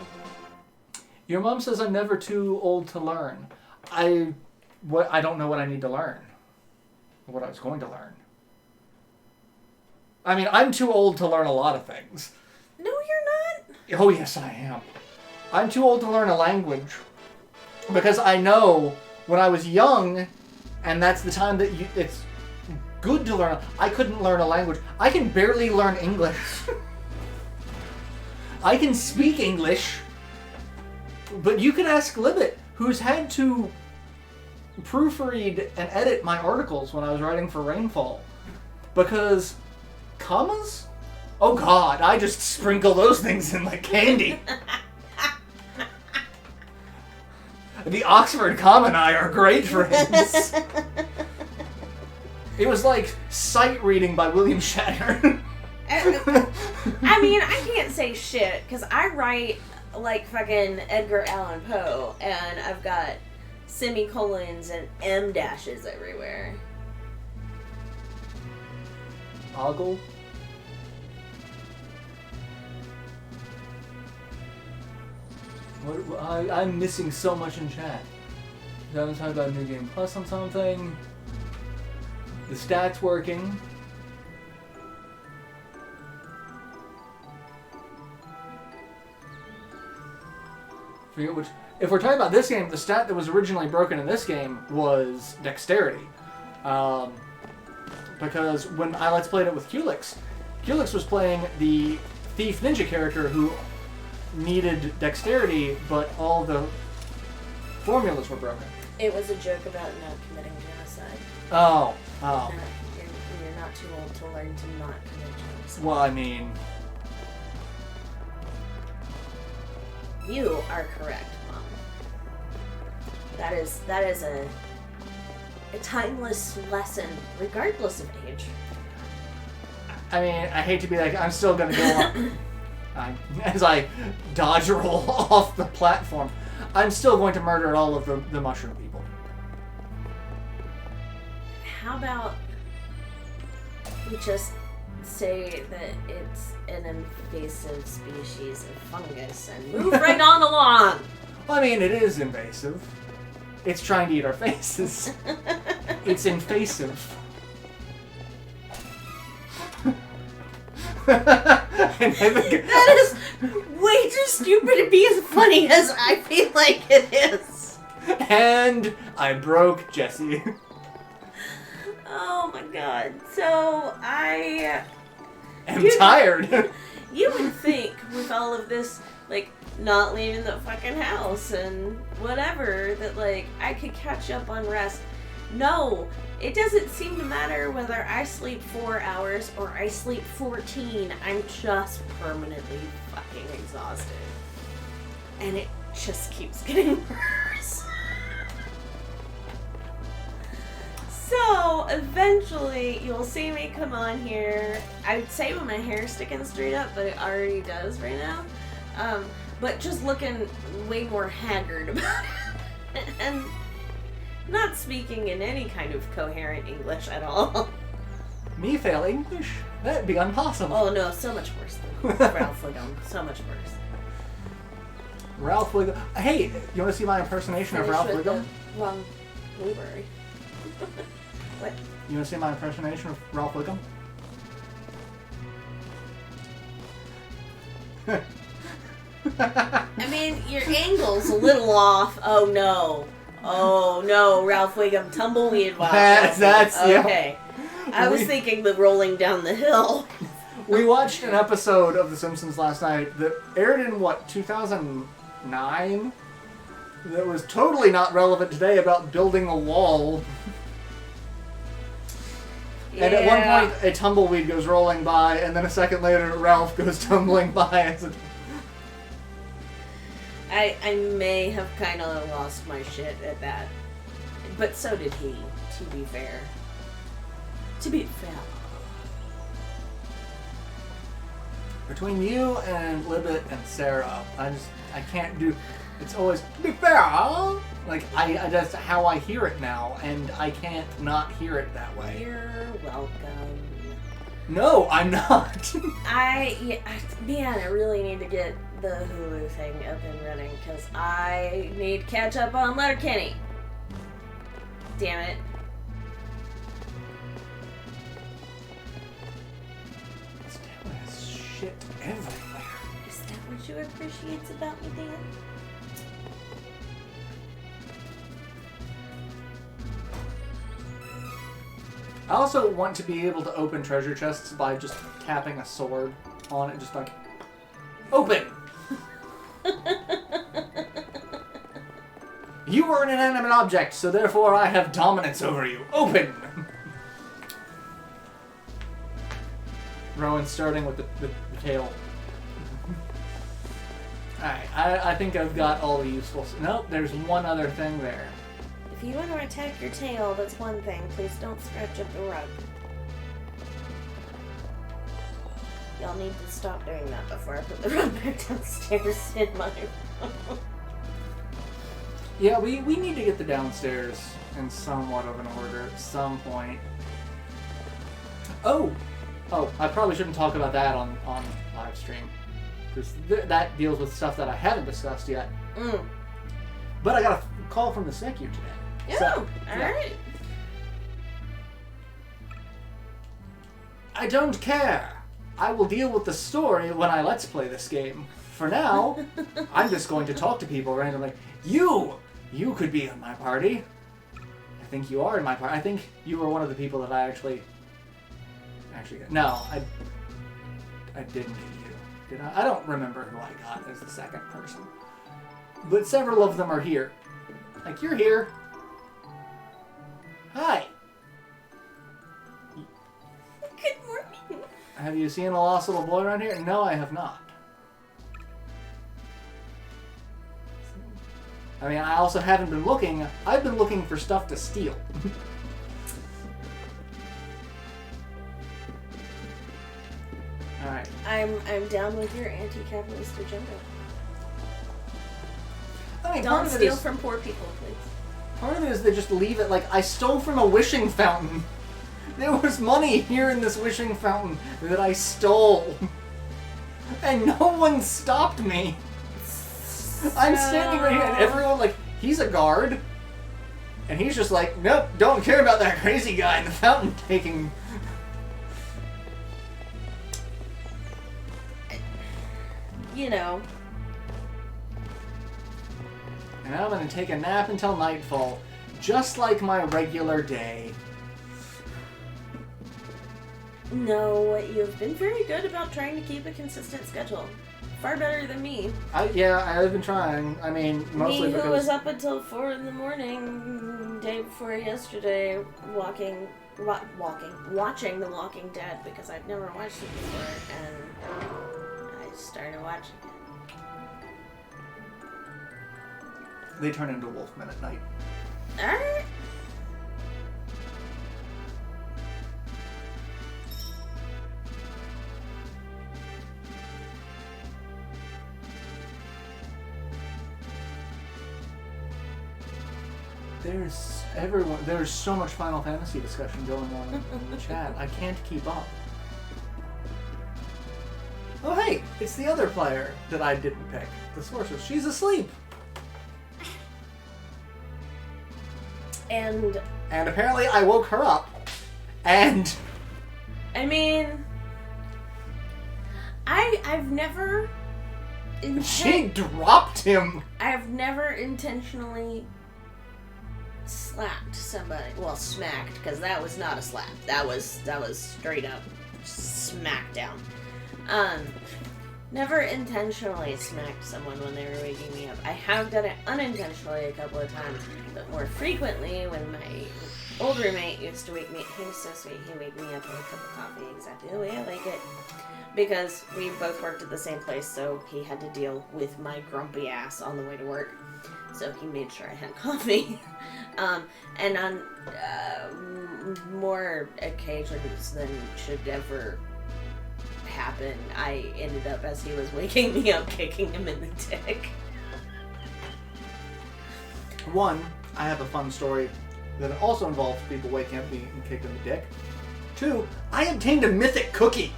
Your mom says I'm never too old to learn. I don't know what I need to learn. What I was going to learn. I mean, I'm too old to learn a lot of things. No, you're not. Oh, yes, I am. I'm too old to learn a language. Because I know when I was young, and that's the time that it's good to learn. I couldn't learn a language. I can barely learn English. I can speak English, but you can ask Libet, who's had to proofread and edit my articles when I was writing for Rainfall. Because commas? Oh god, I just sprinkle those things in like candy. The Oxford comma and I are great friends. It was like sight reading by William Shatner. I mean, I can't say shit, because I write like fucking Edgar Allan Poe, and I've got semicolons and M dashes everywhere. Ogle? I'm missing so much in chat. We haven't talked about New Game Plus on something. The stats working. Forget which. If we're talking about this game, the stat that was originally broken in this game was dexterity. Because when I Let's Played it with Culex was playing the Thief Ninja character who needed dexterity, but all the formulas were broken. It was a joke about not committing genocide. Oh. You're not too old to learn to not commit genocide. Well, I mean... You are correct, Mom. That is a timeless lesson, regardless of age. I mean, I hate to be like, I'm still gonna go on... as I dodge roll off the platform, I'm still going to murder all of the mushroom people. How about we just say that it's an invasive species of fungus and move right on along? Well, I mean, it is invasive. It's trying to eat our faces. It's invasive. That is way too stupid to be as funny as I feel like it is. And I broke Jesse. Oh my god. So I'm tired. You would think with all of this, like, not leaving the fucking house and whatever, that, like, I could catch up on rest. No, it doesn't seem to matter whether I sleep 4 hours or I sleep 14. I'm just permanently fucking exhausted. And it just keeps getting worse. So, eventually, you'll see me come on here. I would say with my hair sticking straight up, but it already does right now. But just looking way more haggard about it. And not speaking in any kind of coherent English at all. Me fail English? That'd be impossible. Oh no, so much worse than Ralph Wiggum. So much worse. Ralph Wiggum. Hey, you want to see my impersonation of Ralph Wiggum? Wrong blueberry. What? You want to see my impersonation of Ralph Wiggum? I mean, your angle's a little off. Oh no. Oh no, Ralph Wiggum tumbleweed walk. That's okay. Yeah. I was thinking the rolling down the hill. We watched an episode of The Simpsons last night that aired in, 2009? That was totally not relevant today about building a wall. Yeah. And at one point, a tumbleweed goes rolling by, and then a second later, Ralph goes tumbling by. I may have kind of lost my shit at that. But so did he, to be fair. To be fair. Between you and Libet and Sarah, I can't do... It's always, to be fair, like, that's how I hear it now, and I can't not hear it that way. You're welcome. No, I'm not. Man, I really need to get the Hulu thing up and running, because I need to catch up on Letterkenny. Damn it. This town has shit everywhere. Is that what you appreciate about me, Dan? I also want to be able to open treasure chests by just tapping a sword on it, just like, Open! You are an inanimate object, so therefore I have dominance over you. Open! Rowan starting with the tail. Alright, I think I've got all the useful... Nope, there's one other thing there. If you want to attack your tail, that's one thing. Please don't scratch up the rug. Y'all need to stop doing that before I put the rug back downstairs in my room. Yeah, we need to get the downstairs in somewhat of an order at some point. Oh, I probably shouldn't talk about that on Livestream. Because that deals with stuff that I haven't discussed yet. But I got a call from the SECU today. Oh, so, alright. I don't care. I will deal with the story when I let's play this game. For now, I'm just going to talk to people randomly. You could be in my party. I think you are in my party. I think you were one of the people that I actually got. No, I didn't get you. Did I? I don't remember who I got as the second person. But several of them are here. Like, you're here. Hi. Good morning. Have you seen a lost little boy around here? No, I have not. I mean, I also haven't been looking. I've been looking for stuff to steal. Alright. I'm down with your anti-capitalist agenda. I mean, Don't steal from poor people, please. Part of it is they just leave it like, I stole from a wishing fountain. There was money here in this wishing fountain that I stole. And no one stopped me. I'm standing right here and everyone, like, he's a guard. And he's just like, nope, don't care about that crazy guy in the fountain taking... You know. And I'm gonna take a nap until nightfall, just like my regular day. No, you've been very good about trying to keep a consistent schedule. Far better than me. Yeah, I've been trying. I mean, mostly me, because... who was up until 4 in the morning, day before yesterday, watching The Walking Dead, because I've never watched it before, and I started watching it. They turn into wolfmen at night. Alright. There's so much Final Fantasy discussion going on in the chat. I can't keep up. Oh hey, it's the other player that I didn't pick. The sorceress. She's asleep. And apparently I woke her up. And I mean, I've never she dropped him. I've never intentionally slapped somebody. Well, smacked, because that was not a slap. That was straight up smackdown. Never intentionally smacked someone when they were waking me up. I have done it unintentionally a couple of times, but more frequently when my old roommate used to wake me. He was so sweet. He'd wake me up with a cup of coffee, exactly the way I like it. Because we both worked at the same place, so he had to deal with my grumpy ass on the way to work. So he made sure I had coffee. And on more occasions than should ever happen, I ended up, as he was waking me up, kicking him in the dick. One, I have a fun story that also involves people waking up being kicked in the dick. Two, I obtained a mythic cookie.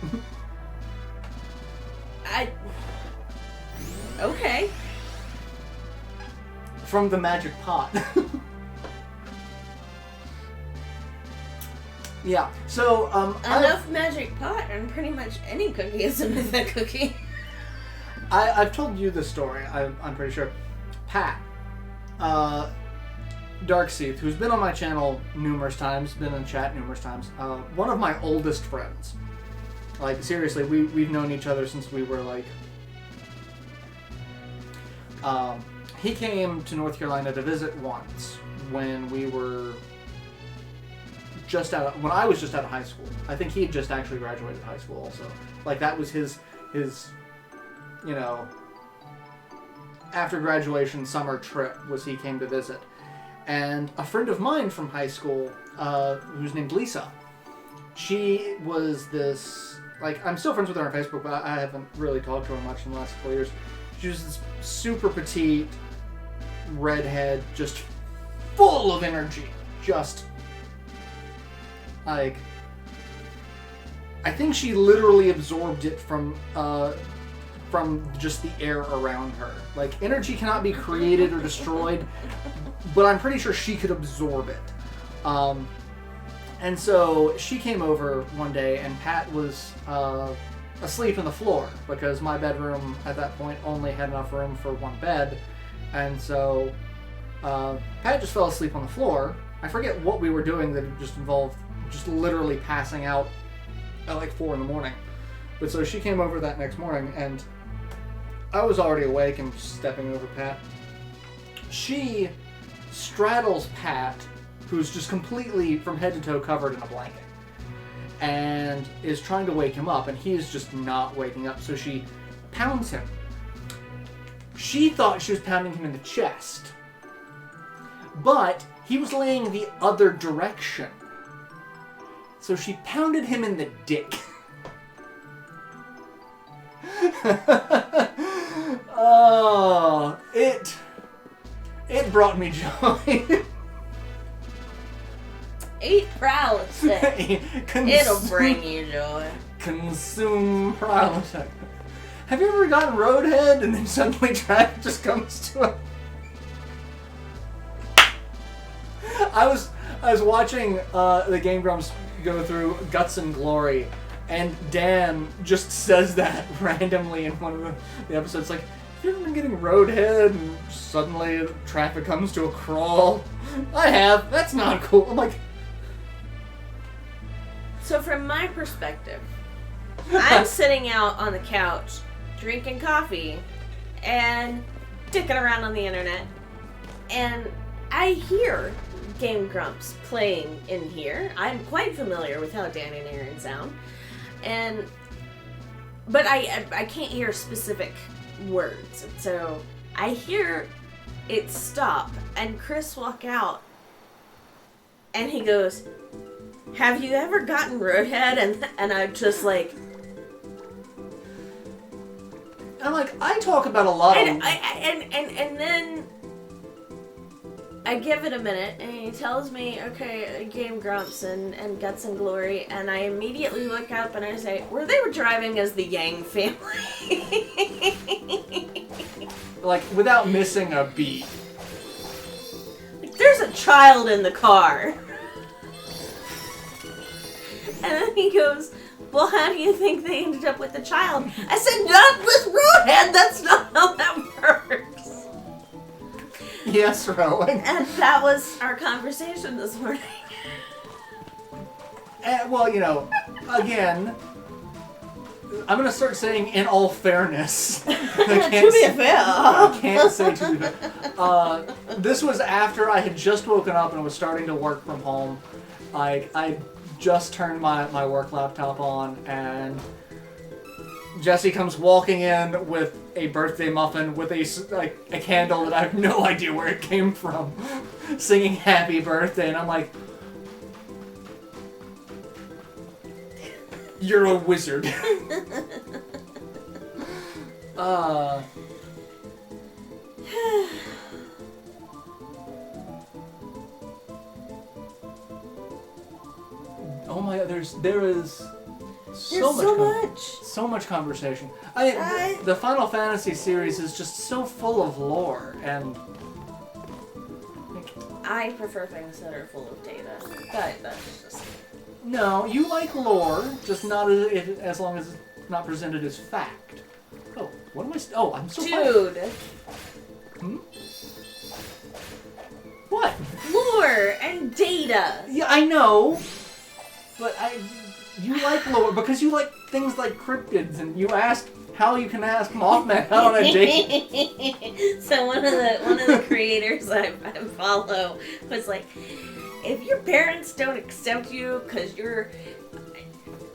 Okay. From the magic pot. Yeah, so, enough magic pot, and pretty much any cookie is a mythic cookie. I've told you this story, I'm pretty sure. Pat, Darkseith, who's been on my channel numerous times, been in chat numerous times, one of my oldest friends. Like, seriously, we've known each other since we were, like, He came to North Carolina to visit once when we were when I was just out of high school. I think he had just actually graduated high school also. Like, that was his after graduation summer trip was he came to visit. And a friend of mine from high school, who's named Lisa, she was this, like, I'm still friends with her on Facebook, but I haven't really talked to her much in the last couple of years. She was this super petite redhead, just full of energy. Just, like, I think she literally absorbed it from just the air around her. Like, energy cannot be created or destroyed, but I'm pretty sure she could absorb it. And so she came over one day, and Pat was asleep on the floor because my bedroom at that point only had enough room for one bed. And so Pat just fell asleep on the floor. I forget what we were doing that just involved just literally passing out at like 4 a.m. But so she came over that next morning, and I was already awake and stepping over Pat. She straddles Pat, who's just completely from head to toe covered in a blanket, and is trying to wake him up, and he is just not waking up, so she pounds him. She thought she was pounding him in the chest, but he was laying the other direction, so she pounded him in the dick. Oh, it brought me joy. Eat paralysis. It'll bring you joy. Consume paralysis. Have you ever gotten roadhead and then suddenly traffic just comes to a... I was watching the Game Grumps go through Guts and Glory, and Dan just says that randomly in one of the episodes, like, have you ever been getting roadhead and suddenly traffic comes to a crawl? I have. That's not cool. I'm like... So from my perspective, I'm sitting out on the couch, drinking coffee, and dicking around on the internet, and I hear Game Grumps playing in here. I'm quite familiar with how Dan and Aaron sound, but I can't hear specific words. So I hear it stop, and Chris walk out, and he goes, "Have you ever gotten roadhead?" And I'm just like... I'm like, I talk about a lot of... And then I give it a minute, and he tells me, okay, Game Grumps and Guts and Glory, and I immediately look up and I say, they were driving as the Yang family. Like, without missing a beat. Like, there's a child in the car. And then he goes, well, how do you think they ended up with the child? I said, not with roadhead. That's not how that works. Yes, Rowan. And that was our conversation this morning. Well, you know, again, I'm going to start saying in all fairness. To be fair. I can't say to be fair. This was after I had just woken up and was starting to work from home. I just turned my work laptop on, and Jesse comes walking in with a birthday muffin with a candle that I have no idea where it came from, singing happy birthday, and I'm like, you're a wizard. Oh my God, there is so much conversation. The Final Fantasy series is just so full of lore, and I prefer things that are full of data. That's just... No, you like lore, just not as long as it's not presented as fact. Oh, what am I? Oh, I'm so Dude. Hmm? What? Lore and data. Yeah, I know. But you like lore because you like things like cryptids, and you asked how you can ask Mothman out on a date. So one of the creators I follow was like, if your parents don't accept you because you're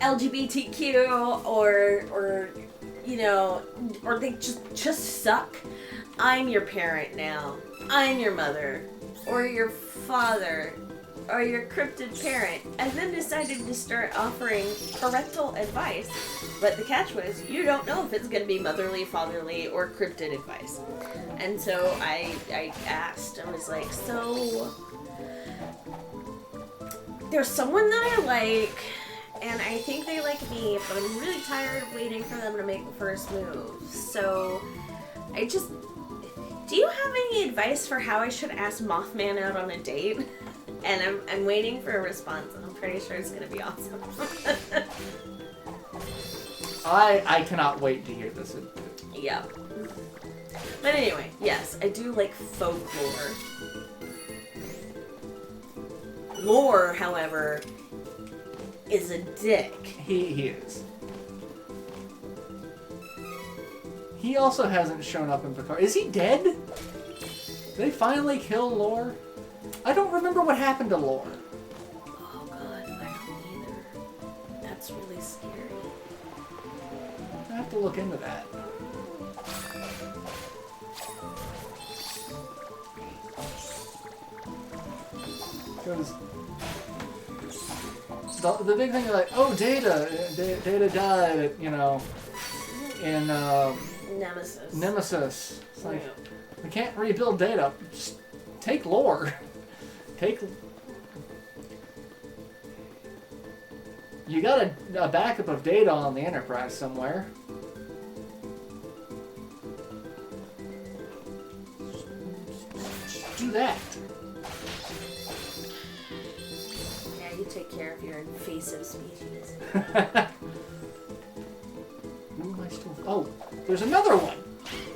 LGBTQ or you know, or they just suck, I'm your parent now. I'm your mother or your father or your cryptid parent, and then decided to start offering parental advice. But the catch was, you don't know if it's going to be motherly, fatherly, or cryptid advice. And so I asked, I was like, so there's someone that I like, and I think they like me, but I'm really tired of waiting for them to make the first move. So do you have any advice for how I should ask Mothman out on a date? And I'm waiting for a response, and I'm pretty sure it's going to be awesome. I cannot wait to hear this. Yeah. But anyway, yes, I do like folklore. Lore, however, is a dick. He is. He also hasn't shown up in Picard. Is he dead? Did they finally kill Lore? I don't remember what happened to Lore. Oh god, I don't either. That's really scary. I have to look into that. Because the big thing is like, oh, Data died, you know, in Nemesis. It's like, we can't rebuild Data. Just take Lore. You got a backup of Data on the Enterprise somewhere. Just do that. Yeah, you take care of your invasive species. Who am I still... Oh, there's another one!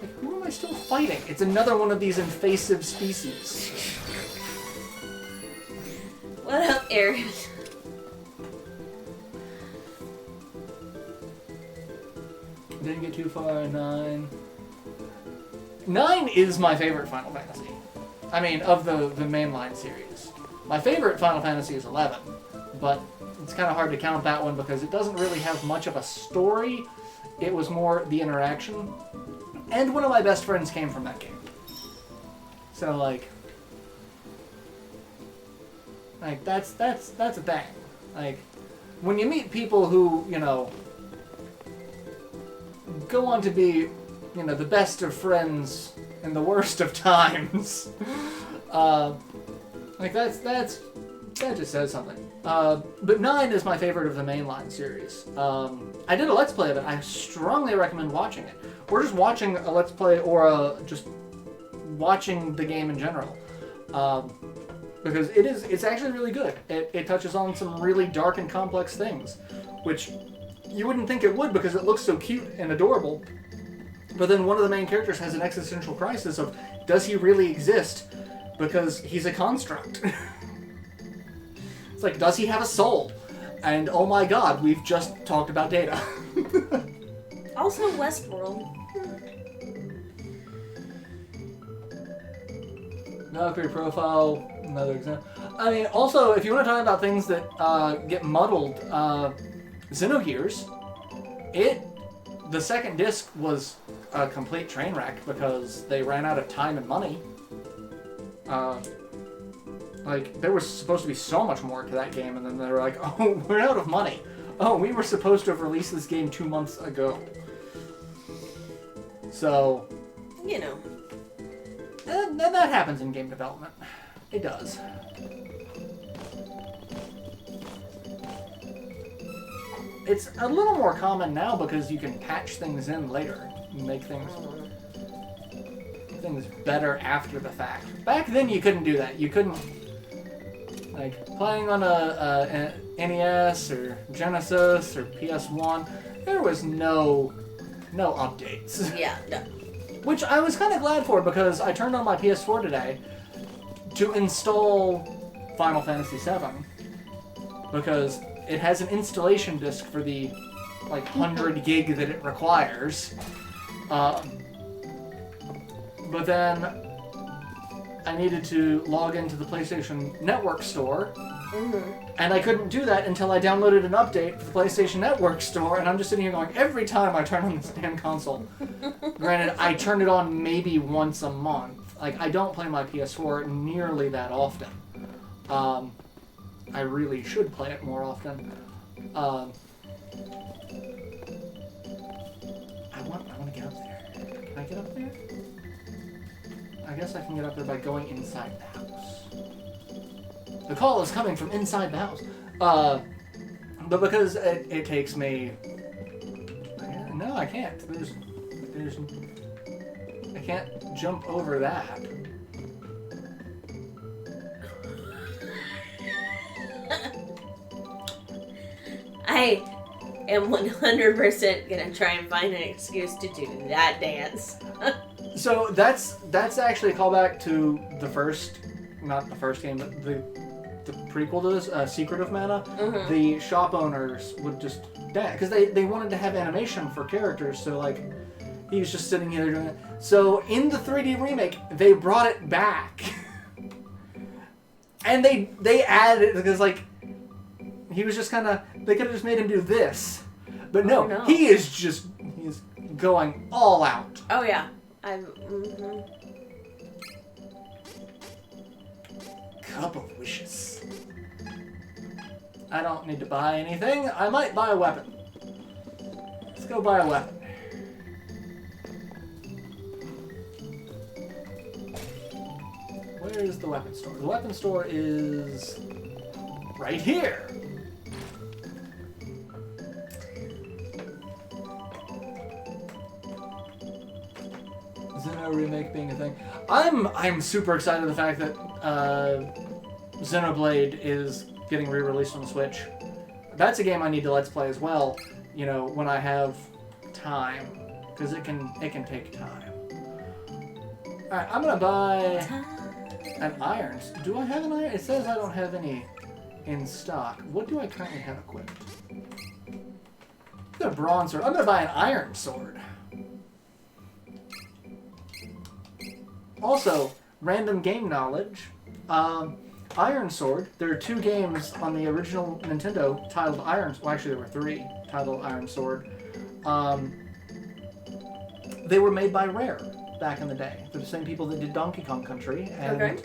Like, who am I still fighting? It's another one of these invasive species. What up, Aaron? Didn't get too far. 9. 9 is my favorite Final Fantasy. I mean, of the mainline series. My favorite Final Fantasy is 11, but it's kind of hard to count that one because it doesn't really have much of a story. It was more the interaction. And one of my best friends came from that game. So, like that's a thing. Like, when you meet people who, you know, go on to be, you know, the best of friends in the worst of times, like that just says something. But 9 is my favorite of the mainline series. I did a Let's Play of it. I strongly recommend watching it. Or just watching a Let's Play, or just watching the game in general. Because it's actually really good. It touches on some really dark and complex things, which you wouldn't think it would because it looks so cute and adorable. But then one of the main characters has an existential crisis of, does he really exist? Because he's a construct. It's like, does he have a soul? And oh my god, we've just talked about Data. Also Westworld. Valkyrie profile, another example. I mean, also, if you want to talk about things that get muddled, Xenogears, the second disc was a complete train wreck because they ran out of time and money. Like, there was supposed to be so much more to that game, and then they were like, oh, we're out of money. Oh, we were supposed to have released this game 2 months ago. So... You know. And that happens in game development. It does. It's a little more common now because you can patch things in later and make things better after the fact. Back then you couldn't do that. You couldn't, like, playing on a NES or Genesis or PS1, there was no updates. Yeah, no. Which I was kind of glad for because I turned on my PS4 today to install Final Fantasy VII because it has an installation disc for the like 100 gig that it requires. But then I needed to log into the PlayStation Network store, and I couldn't do that until I downloaded an update for the PlayStation Network store, and I'm just sitting here going, every time I turn on this damn console, granted, I turn it on maybe once a month. Like, I don't play my PS4 nearly that often. I really should play it more often. I want to get up there. Can I get up there? I guess I can get up there by going inside the house. The call is coming from inside the house. But because it takes me... No, I can't. I can't jump over that. I am 100% gonna try and find an excuse to do that dance. So that's actually a callback to the first, not the first game, but the prequel to this, Secret of Mana. The shop owners would just dance because they wanted to have animation for characters. So like, he was just sitting here doing it. So in the 3D remake, they brought it back, and they added because like he was just kind of, they could have just made him do this, but no, he's going all out. Oh yeah. Cup of Wishes. I don't need to buy anything. I might buy a weapon. Let's go buy a weapon. Where is the weapon store? The weapon store is right here. Xeno remake being a thing. I'm super excited at the fact that Xenoblade is getting re-released on the Switch. That's a game I need to Let's Play as well, you know, when I have time, because it can take time. Alright, I'm gonna buy an iron. Do I have an iron? It says I don't have any in stock. What do I currently have equipped? I've got a bronze sword. I'm gonna buy an iron sword. Also, random game knowledge. Iron Sword. There are 2 games on the original Nintendo titled Iron. Well, actually, there were 3 titled Iron Sword. They were made by Rare back in the day. They're the same people that did Donkey Kong Country and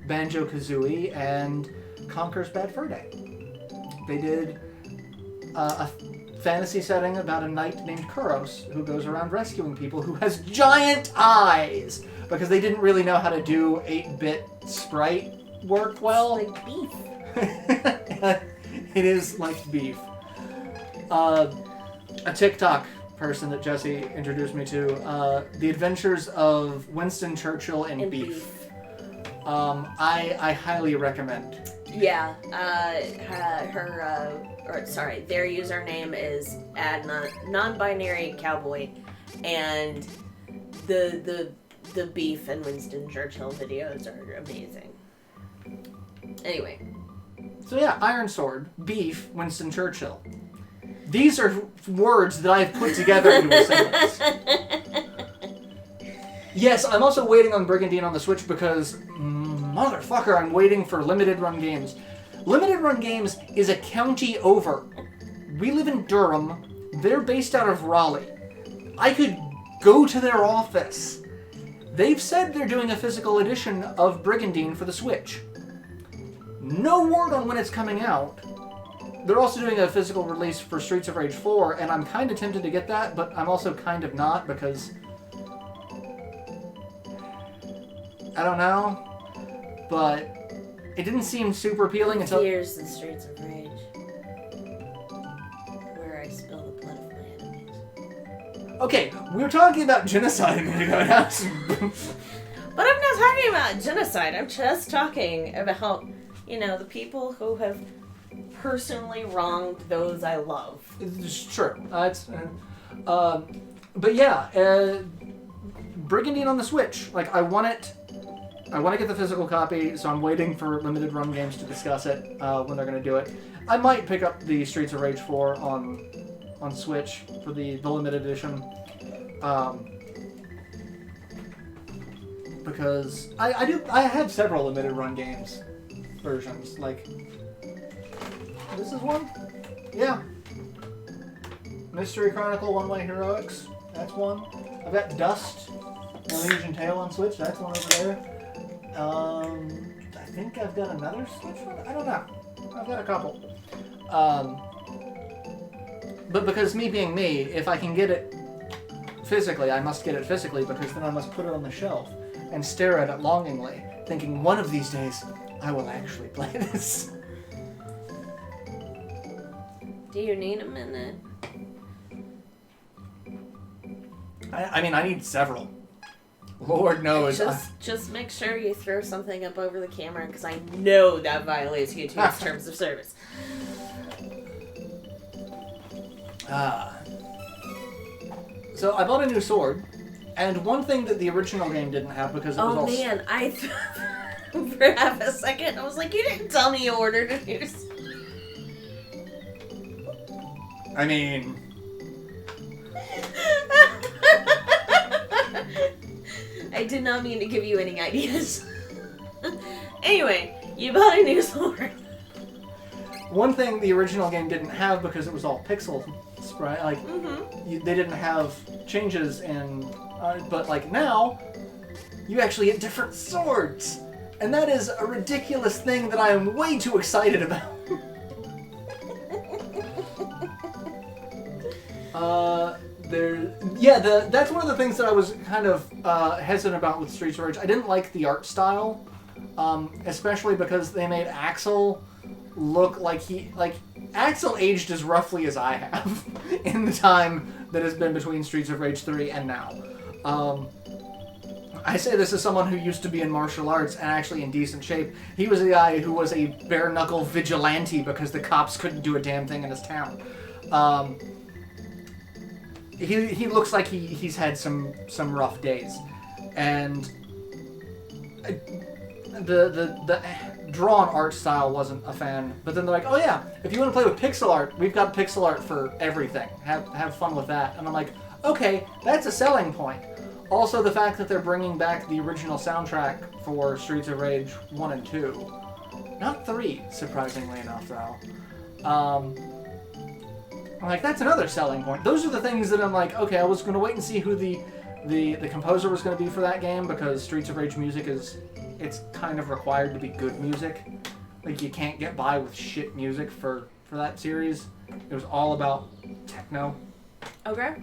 Banjo-Kazooie and Conker's Bad Fur Day. They did a fantasy setting about a knight named Kuros who goes around rescuing people who has giant eyes because they didn't really know how to do 8-bit sprite work well. It's like beef. It is like beef. A TikTok person that Jesse introduced me to, The Adventures of Winston Churchill and Beef. I highly recommend. Yeah, their username is non-binary cowboy, and the Beef and Winston Churchill videos are amazing. Anyway. So yeah, Iron Sword, Beef, Winston Churchill. These are words that I've put together into a sentence. Yes, I'm also waiting on Brigandine on the Switch because, motherfucker, I'm waiting for Limited Run Games. Limited Run Games is a county over. We live in Durham. They're based out of Raleigh. I could go to their office. They've said they're doing a physical edition of Brigandine for the Switch. No word on when it's coming out. They're also doing a physical release for Streets of Rage 4, and I'm kind of tempted to get that, but I'm also kind of not, because... I don't know, but it didn't seem super appealing until... Here's the Streets of Rage, where I spill the blood of my enemies. Okay, we were talking about genocide a minute ago now. But I'm not talking about genocide, I'm just talking about, you know, the people who have personally wronged those I love. It's true. But yeah, Brigandine on the Switch. Like, I want it. I want to get the physical copy, so I'm waiting for Limited Run Games to discuss it when they're going to do it. I might pick up the Streets of Rage 4 on on Switch for the limited edition. Because I have several limited run games versions. Like, this is one? Yeah. Mystery Chronicle One-Way Heroics. That's one. I've got Dust, Legion Tale on Switch. That's one over there. I think I've got another Switch one. I don't know. I've got a couple. But because me being me, if I can get it physically, I must get it physically because then I must put it on the shelf and stare at it longingly, thinking one of these days I will actually play this. Do you need a minute? I mean, I need several. Lord knows. Just make sure you throw something up over the camera, because I know that violates YouTube's terms of service. So I bought a new sword, and one thing that the original game didn't have because it was all... Oh man, for half a second, I was like, you didn't tell me you ordered a new sword. I mean... I did not mean to give you any ideas. Anyway, you bought a new sword. One thing the original game didn't have because it was all pixel sprite, like, they didn't have changes in, but like now, you actually get different swords. And that is a ridiculous thing that I am way too excited about. That's one of the things that I was kind of hesitant about with Streets of Rage. I didn't like the art style, especially because they made Axel look like Axel aged as roughly as I have in the time that has been between Streets of Rage 3 and now. I say this as someone who used to be in martial arts and actually in decent shape. He was a guy who was a bare-knuckle vigilante because the cops couldn't do a damn thing in his town. He looks like he's had some rough days, and the drawn art style wasn't a fan. But then they're like, oh yeah, if you want to play with pixel art, we've got pixel art for everything. Have fun with that. And I'm like, okay, that's a selling point. Also, the fact that they're bringing back the original soundtrack for Streets of Rage 1 and 2, not 3, surprisingly enough though. I'm like, that's another selling point. Those are the things that I'm like, okay, I was going to wait and see who the composer was going to be for that game, because Streets of Rage music it's kind of required to be good music. Like, you can't get by with shit music for that series. It was all about techno. Okay.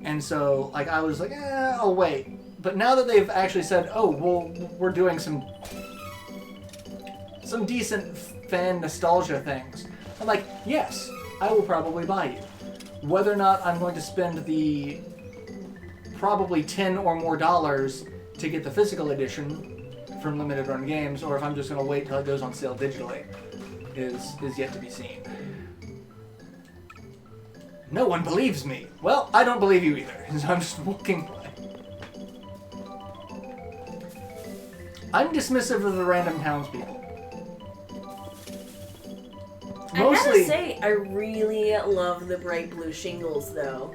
And so, like, I was like, I'll wait. But now that they've actually said, oh, well, we're doing some decent fan nostalgia things, I'm like, yes, I will probably buy you. Whether or not I'm going to spend the probably $10 or more to get the physical edition from Limited Run Games, or if I'm just going to wait till it goes on sale digitally, is yet to be seen. No one believes me. Well, I don't believe you either, so I'm just walking away. I'm dismissive of the random townspeople. Mostly, I gotta say, I really love the bright blue shingles, though.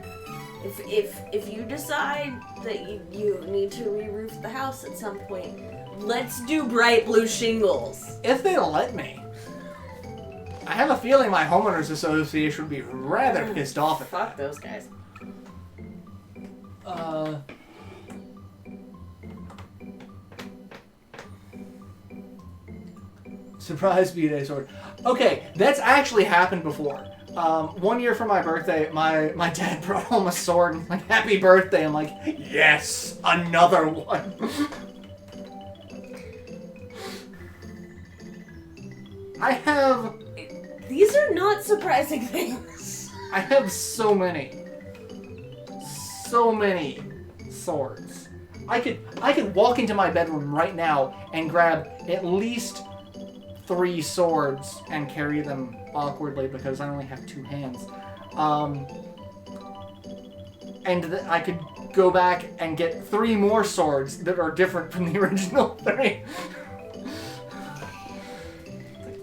If you decide that you need to re-roof the house at some point, let's do bright blue shingles. If they'll let me. I have a feeling my homeowners association would be rather pissed off at Fuck those guys. Surprise B-Day sword. Okay, that's actually happened before. One year for my birthday, my dad brought home a sword and like, happy birthday. I'm like, yes, another one. I have... These are not surprising things. I have so many swords. I could walk into my bedroom right now and grab at least 3 swords and carry them awkwardly because I only have 2 hands. I could go back and get 3 more swords that are different from the original 3.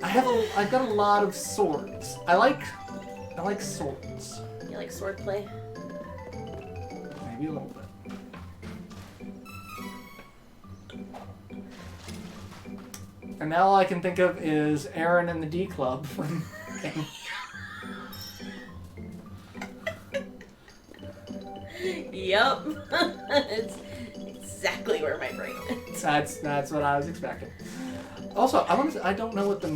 I've got a lot of swords. I like swords. You like swordplay? Maybe a little bit. And now all I can think of is Aaron and the D Club. Yup. It's exactly where my brain is. That's what I was expecting. Also, I don't know what the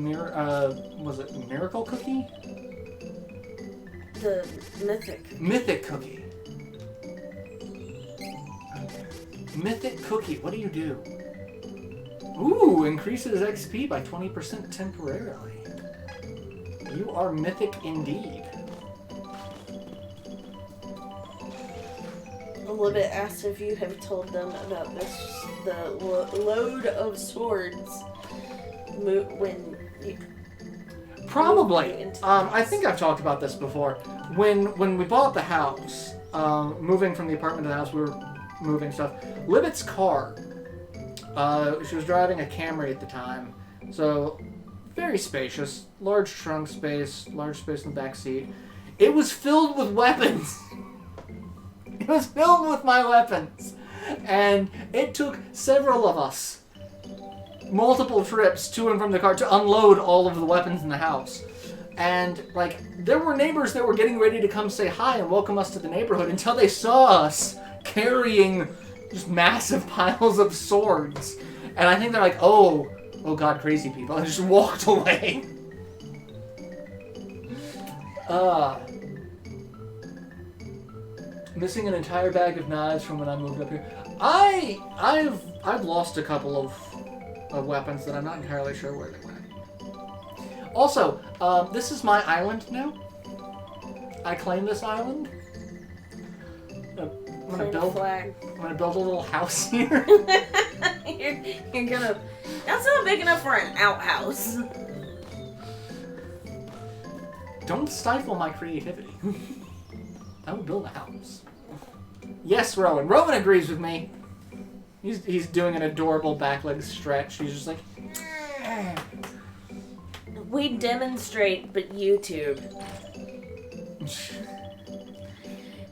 was it Miracle Cookie? The mythic. Mythic Cookie. Mythic Cookie, what do you do? Ooh, increases XP by 20% temporarily. You are mythic indeed. Libet asked if you have told them about the load of swords when you... Probably. I think I've talked about this before. When we bought the house, moving from the apartment to the house, we were moving stuff. Libet's car, she was driving a Camry at the time, so very spacious, large trunk space, large space in the back seat. It was filled with weapons. It was filled with my weapons, and it took several of us multiple trips to and from the car to unload all of the weapons in the house. And, like, there were neighbors that were getting ready to come say hi and welcome us to the neighborhood until they saw us carrying just massive piles of swords. And I think they're like, oh God, crazy people, and just walked away. Missing an entire bag of knives from when I moved up here. I've lost a couple of weapons that I'm not entirely sure where they went. Also, this is my island now. I claim this island. I'm gonna build a little house here. you're gonna. That's not big enough for an outhouse. Don't stifle my creativity. I will build a house. Yes, Rowan. Rowan agrees with me. He's doing an adorable back leg stretch. He's just like... We demonstrate, but YouTube.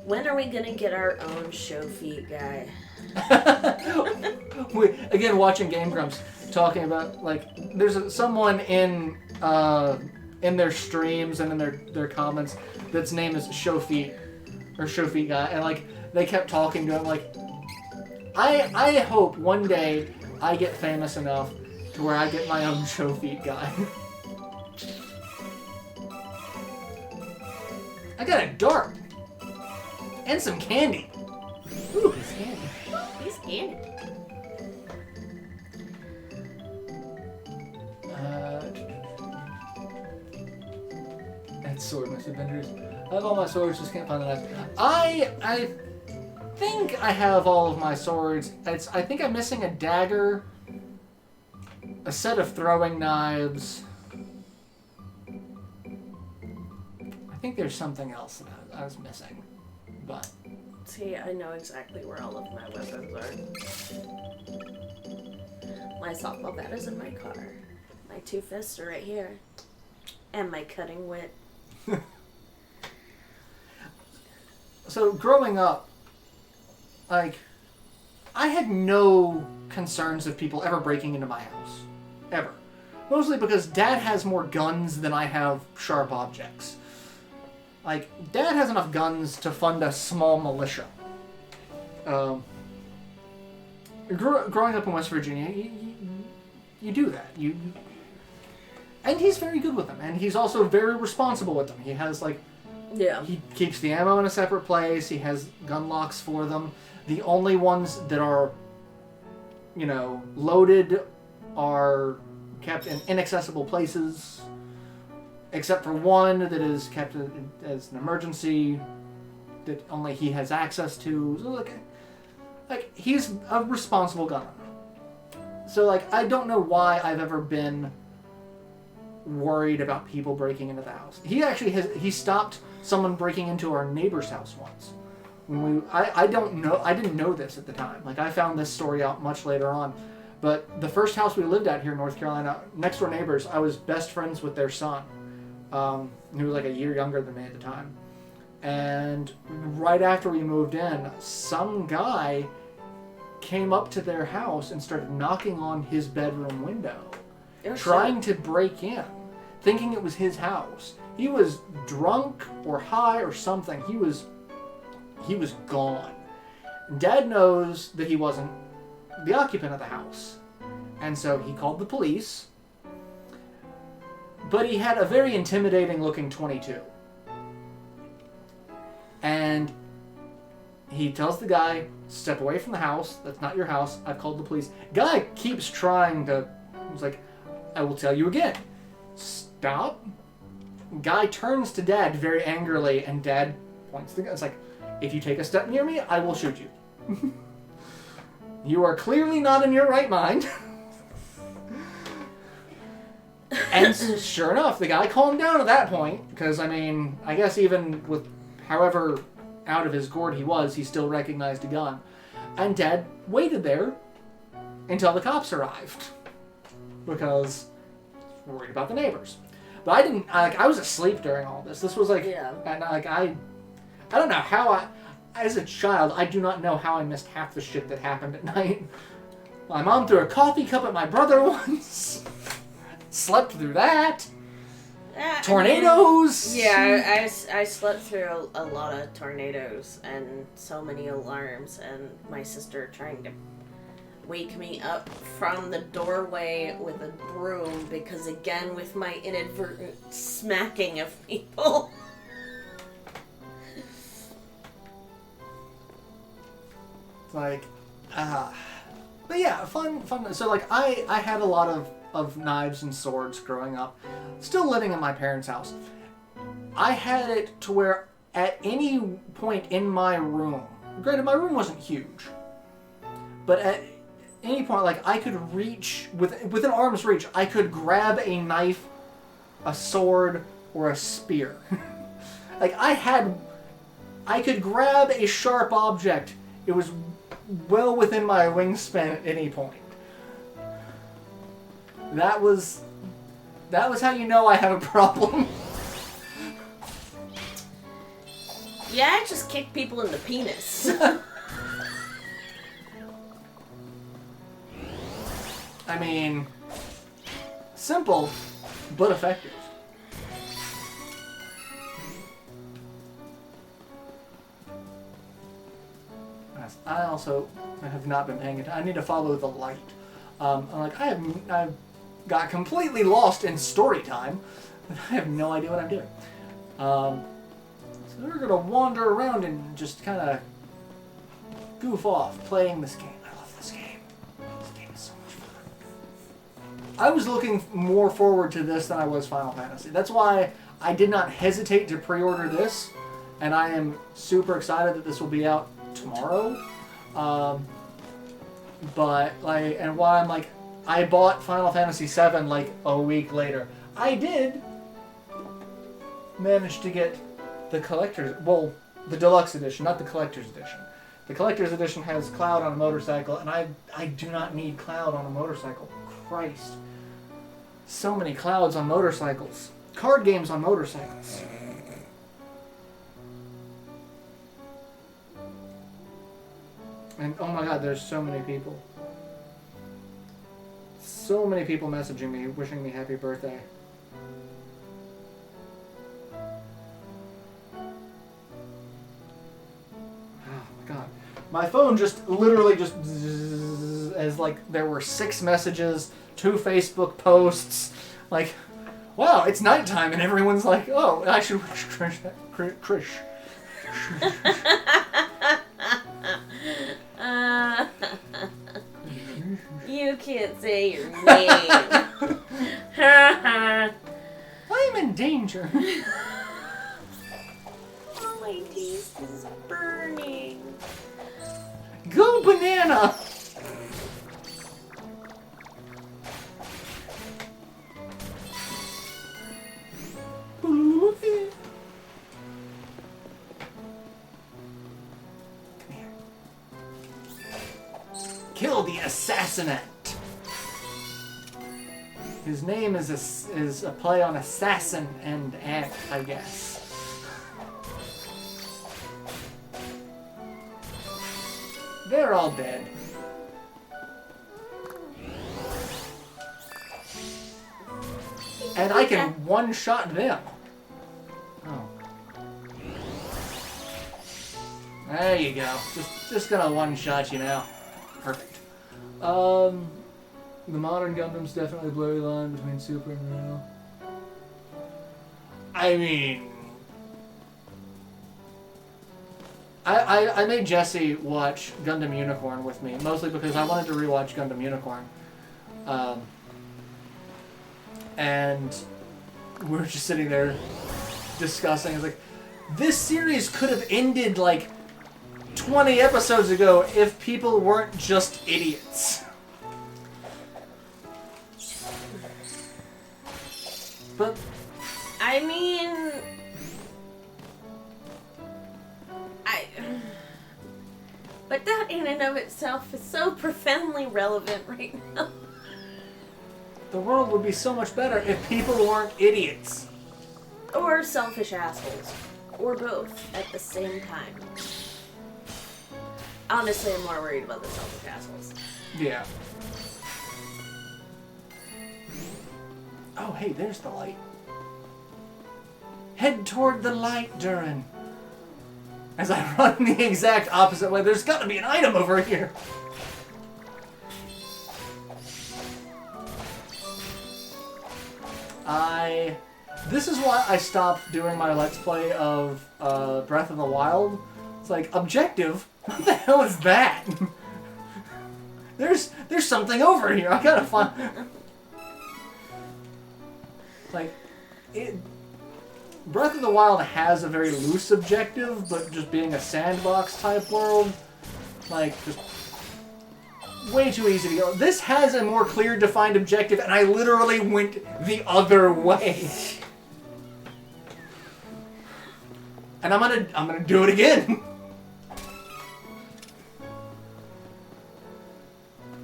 When are we gonna get our own show feed guy? Again, watching Game Grumps talking about, like, there's someone in their streams and in their comments that's name is Show Feet or Show Feet guy, and like they kept talking to him like, I hope one day I get famous enough to where I get my own Show Feet guy. I got a dart and some candy. Ooh, he's candy. He's candy. That's sword misadventures. I have all my swords, just can't find the knife. I think I have all of my swords. I think I'm missing a dagger, a set of throwing knives. I think there's something else that I was missing, but... See, I know exactly where all of my weapons are. My softball bat is in my car. My two fists are right here. And my cutting wit. So, growing up, like, I had no concerns of people ever breaking into my house. Ever. Mostly because Dad has more guns than I have sharp objects. Like, Dad has enough guns to fund a small militia. Growing up in West Virginia, you do that. And he's very good with them, and he's also very responsible with them. He has, like... Yeah. He keeps the ammo in a separate place, he has gun locks for them. The only ones that are, you know, loaded are kept in inaccessible places. Except for one that is kept as an emergency that only he has access to. So like he's a responsible gunner. So like I don't know why I've ever been worried about people breaking into the house. He actually he stopped someone breaking into our neighbor's house once. When I didn't know this at the time. Like I found this story out much later on, But the first house we lived at here in North Carolina, next door neighbors, I was best friends with their son. He was like a year younger than me at the time. And right after we moved in, some guy came up to their house and started knocking on his bedroom window, trying to break in, thinking it was his house. He was drunk or high or something. He was gone. Dad knows that he wasn't the occupant of the house, and so he called the police. But he had a very intimidating looking 22. And he tells the guy, step away from the house. That's not your house. I've called the police. Guy keeps trying to... He's like, I will tell you again. Stop. Guy turns to Dad very angrily, and Dad points the gun. It's like, if you take a step near me, I will shoot you. You are clearly not in your right mind. And sure enough, the guy calmed down at that point, because, I mean, I guess even with however out of his gourd he was, he still recognized a gun. And Dad waited there until the cops arrived, because we're worried about the neighbors. But I didn't, I was asleep during all this. This was like, yeah. And I don't know how as a child, I do not know how I missed half the shit that happened at night. My mom threw a coffee cup at my brother once. Slept through that. Tornadoes. Yeah, I slept through a lot of tornadoes and so many alarms, and my sister trying to wake me up from the doorway with a broom because, again, with my inadvertent smacking of people. Like, but yeah, fun. So like, I had a lot of knives and swords growing up. Still living in my parents' house. I had it to where at any point in my room, granted my room wasn't huge, but at any point, like, I could reach, within arm's reach, I could grab a knife, a sword, or a spear. Like, I could grab a sharp object. It was well within my wingspan at any point. That was how you know I have a problem. Yeah, I just kick people in the penis. I mean, simple, but effective. I also have not been paying attention. I need to follow the light. I've got completely lost in story time. I have no idea what I'm doing. So we're gonna wander around and just kind of goof off playing this game. I love this game. This game is so much fun. I was looking more forward to this than I was Final Fantasy. That's why I did not hesitate to pre-order this, and I am super excited that this will be out tomorrow. But like, and why I'm like, I bought Final Fantasy VII like a week later. I did manage to get the the deluxe edition, not the collector's edition. The collector's edition has Cloud on a motorcycle, and I do not need Cloud on a motorcycle. Christ. So many Clouds on motorcycles. Card games on motorcycles. And oh my god, there's so many people. So many people messaging me, wishing me happy birthday. Oh my god. My phone just literally just as like there were 6 messages, 2 Facebook posts. Like, wow, it's nighttime and everyone's like, oh, I should wish Krish. You can't say your name. I'm in danger. Oh, my teeth is burning. Go banana! Kill the assassinate! His name is a play on assassin and ant, I guess. They're all dead. And I can one-shot them. Oh. There you go. Just gonna one-shot you now. Perfect. The modern Gundam's definitely a blurry line between Super and Real. I mean... I made Jesse watch Gundam Unicorn with me, mostly because I wanted to rewatch Gundam Unicorn. And we were just sitting there discussing. It's like, this series could have ended like 20 episodes ago if people weren't just idiots. But I mean, but that in and of itself is so profoundly relevant right now. the world would be so much better if people weren't idiots. Or selfish assholes. Or both at the same time. Honestly, I'm more worried about the selfish assholes. Yeah. Oh, hey, there's the light. Head toward the light, Durin. As I run the exact opposite way, there's got to be an item over here. This is why I stopped doing my Let's Play of Breath of the Wild. It's like, objective? What the hell is that? There's something over here. I gotta find... Like, Breath of the Wild has a very loose objective, but just being a sandbox type world, like, just way too easy to go. This has a more clear defined objective, and I literally went the other way. And I'm gonna do it again.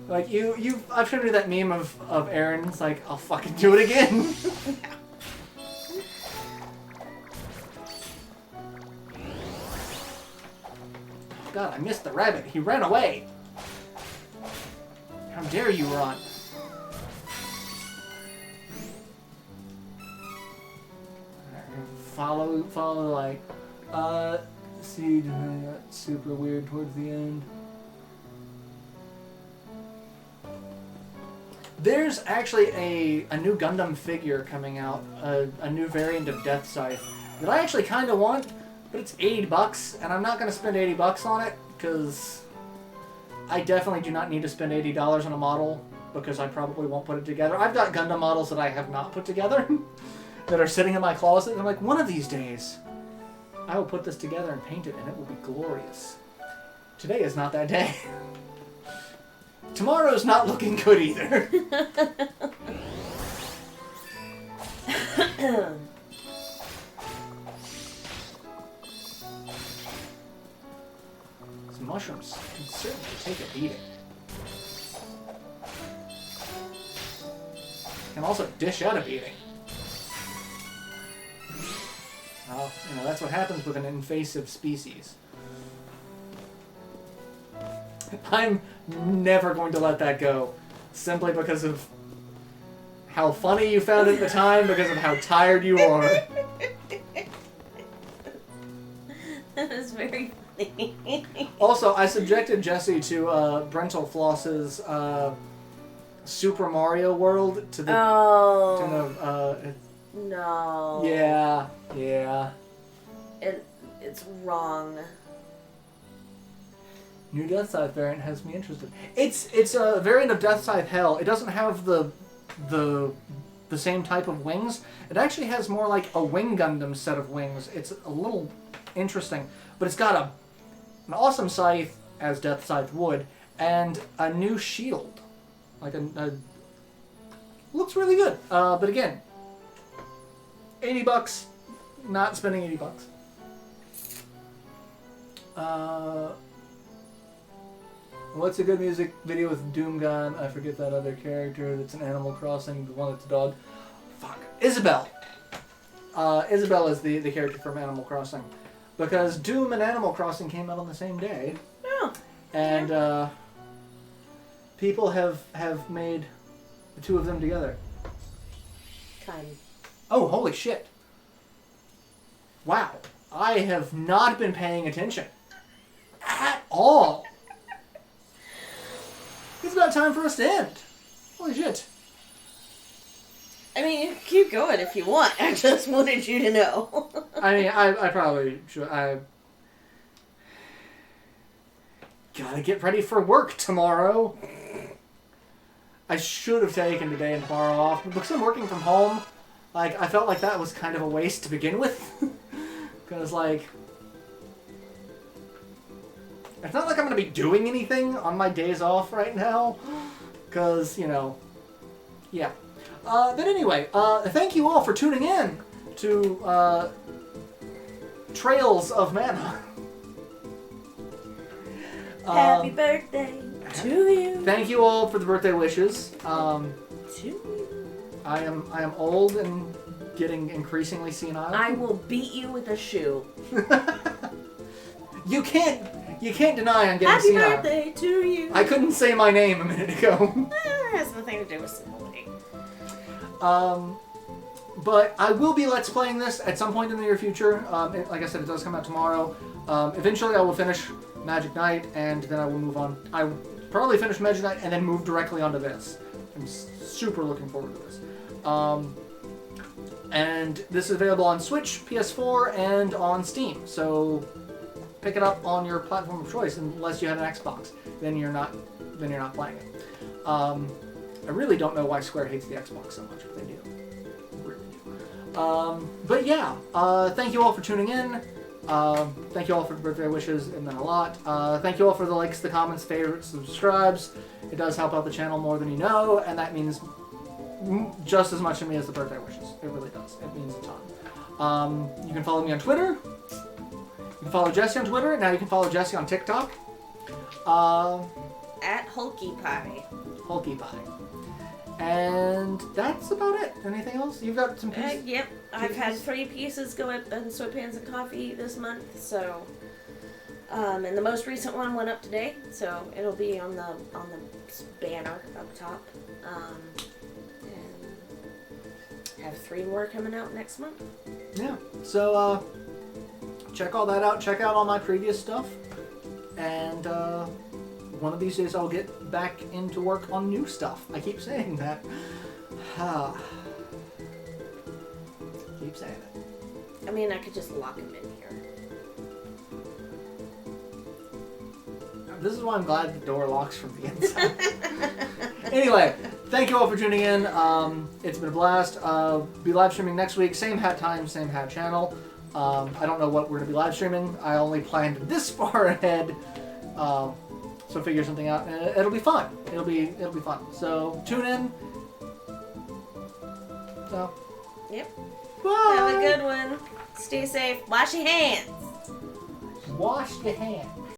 Like I've shown you that meme of Aaron's like, I'll fucking do it again. Oh God, I missed the rabbit. He ran away. How dare you run? Follow the light. See, got super weird towards the end. There's actually a new Gundam figure coming out, a new variant of Death Scythe that I actually kind of want, but it's $80, and I'm not going to spend $80 on it because I definitely do not need to spend $80 on a model because I probably won't put it together. I've got Gundam models that I have not put together that are sitting in my closet, and I'm like, one of these days I will put this together and paint it, and it will be glorious. Today is not that day. Tomorrow's not looking good either. These mushrooms can certainly take a beating. Can also dish out a beating. Well, that's what happens with an invasive species. I'm never going to let that go, simply because of how funny you found it at the time, because of how tired you are. That was very funny. Also, I subjected Jesse to Brental Floss's Super Mario World to the... Oh. No. Yeah. It's wrong. New Death Scythe variant has me interested. It's a variant of Death Scythe Hell. It doesn't have the same type of wings. It actually has more like a Wing Gundam set of wings. It's a little interesting, but it's got an awesome scythe, as Death Scythe would, and a new shield. Like looks really good. But again, $80. Not spending $80. What's a good music video with Doomgun? I forget that other character that's an Animal Crossing, the one that's a dog. Fuck. Isabelle. Isabelle is the character from Animal Crossing. Because Doom and Animal Crossing came out on the same day. Oh. And people have made the two of them together. Kind. Oh, holy shit. Wow. I have not been paying attention. At all. It's about time for us to end. Holy shit. I mean, you can keep going if you want. I just wanted you to know. I mean, I probably should. I gotta get ready for work tomorrow. I should have taken today and tomorrow off, but because I'm working from home, like, I felt like that was kind of a waste to begin with. Because, like, it's not like I'm going to be doing anything on my days off right now. Because, you know, yeah. But anyway, thank you all for tuning in to Trails of Mana. Happy birthday to you. Thank you all for the birthday wishes. To you. I am old and getting increasingly senile. I will beat you with a shoe. You can't deny I'm getting Happy senile. birthday to you. I couldn't say my name a minute ago. It has nothing to do with similarity. But I will be Let's Playing this at some point in the near future. Like I said, it does come out tomorrow. Eventually I will finish Magic Knight, and then I will move on. I will probably finish Magic Knight and then move directly onto this. I'm super looking forward to this. And this is available on Switch, PS4, and on Steam. So pick it up on your platform of choice, unless you have an Xbox. Then you're not playing it. I really don't know why Square hates the Xbox so much, but they do. They really do. But yeah, thank you all for tuning in. Thank you all for the birthday wishes. It meant a lot. Thank you all for the likes, the comments, favorites, subscribes. It does help out the channel more than you know, and that means just as much to me as the birthday wishes. It really does. It means a ton. You can follow me on Twitter. You can follow Jesse on Twitter. Now you can follow Jesse on TikTok. At Hulky Pie. Hulky Pie. And that's about it. Anything else? You've got some pieces? Yep. I've had 3 pieces go up in Sweatpants and Coffee this month, so... and the most recent one went up today, so it'll be on the banner up top. And have 3 more coming out next month. Yeah. So, check all that out. Check out all my previous stuff. And, one of these days I'll get back into work on new stuff. I keep saying that. Keep saying it. I mean, I could just lock him in here. This is why I'm glad the door locks from the inside. Anyway, thank you all for tuning in. It's been a blast. Be live streaming next week. Same hat time, same hat channel. I don't know what we're going to be live streaming. I only planned this far ahead. So figure something out, and it'll be fun. It'll be fun. So tune in. So. Yep. Bye. Have a good one. Stay safe. Wash your hands. Wash your hands.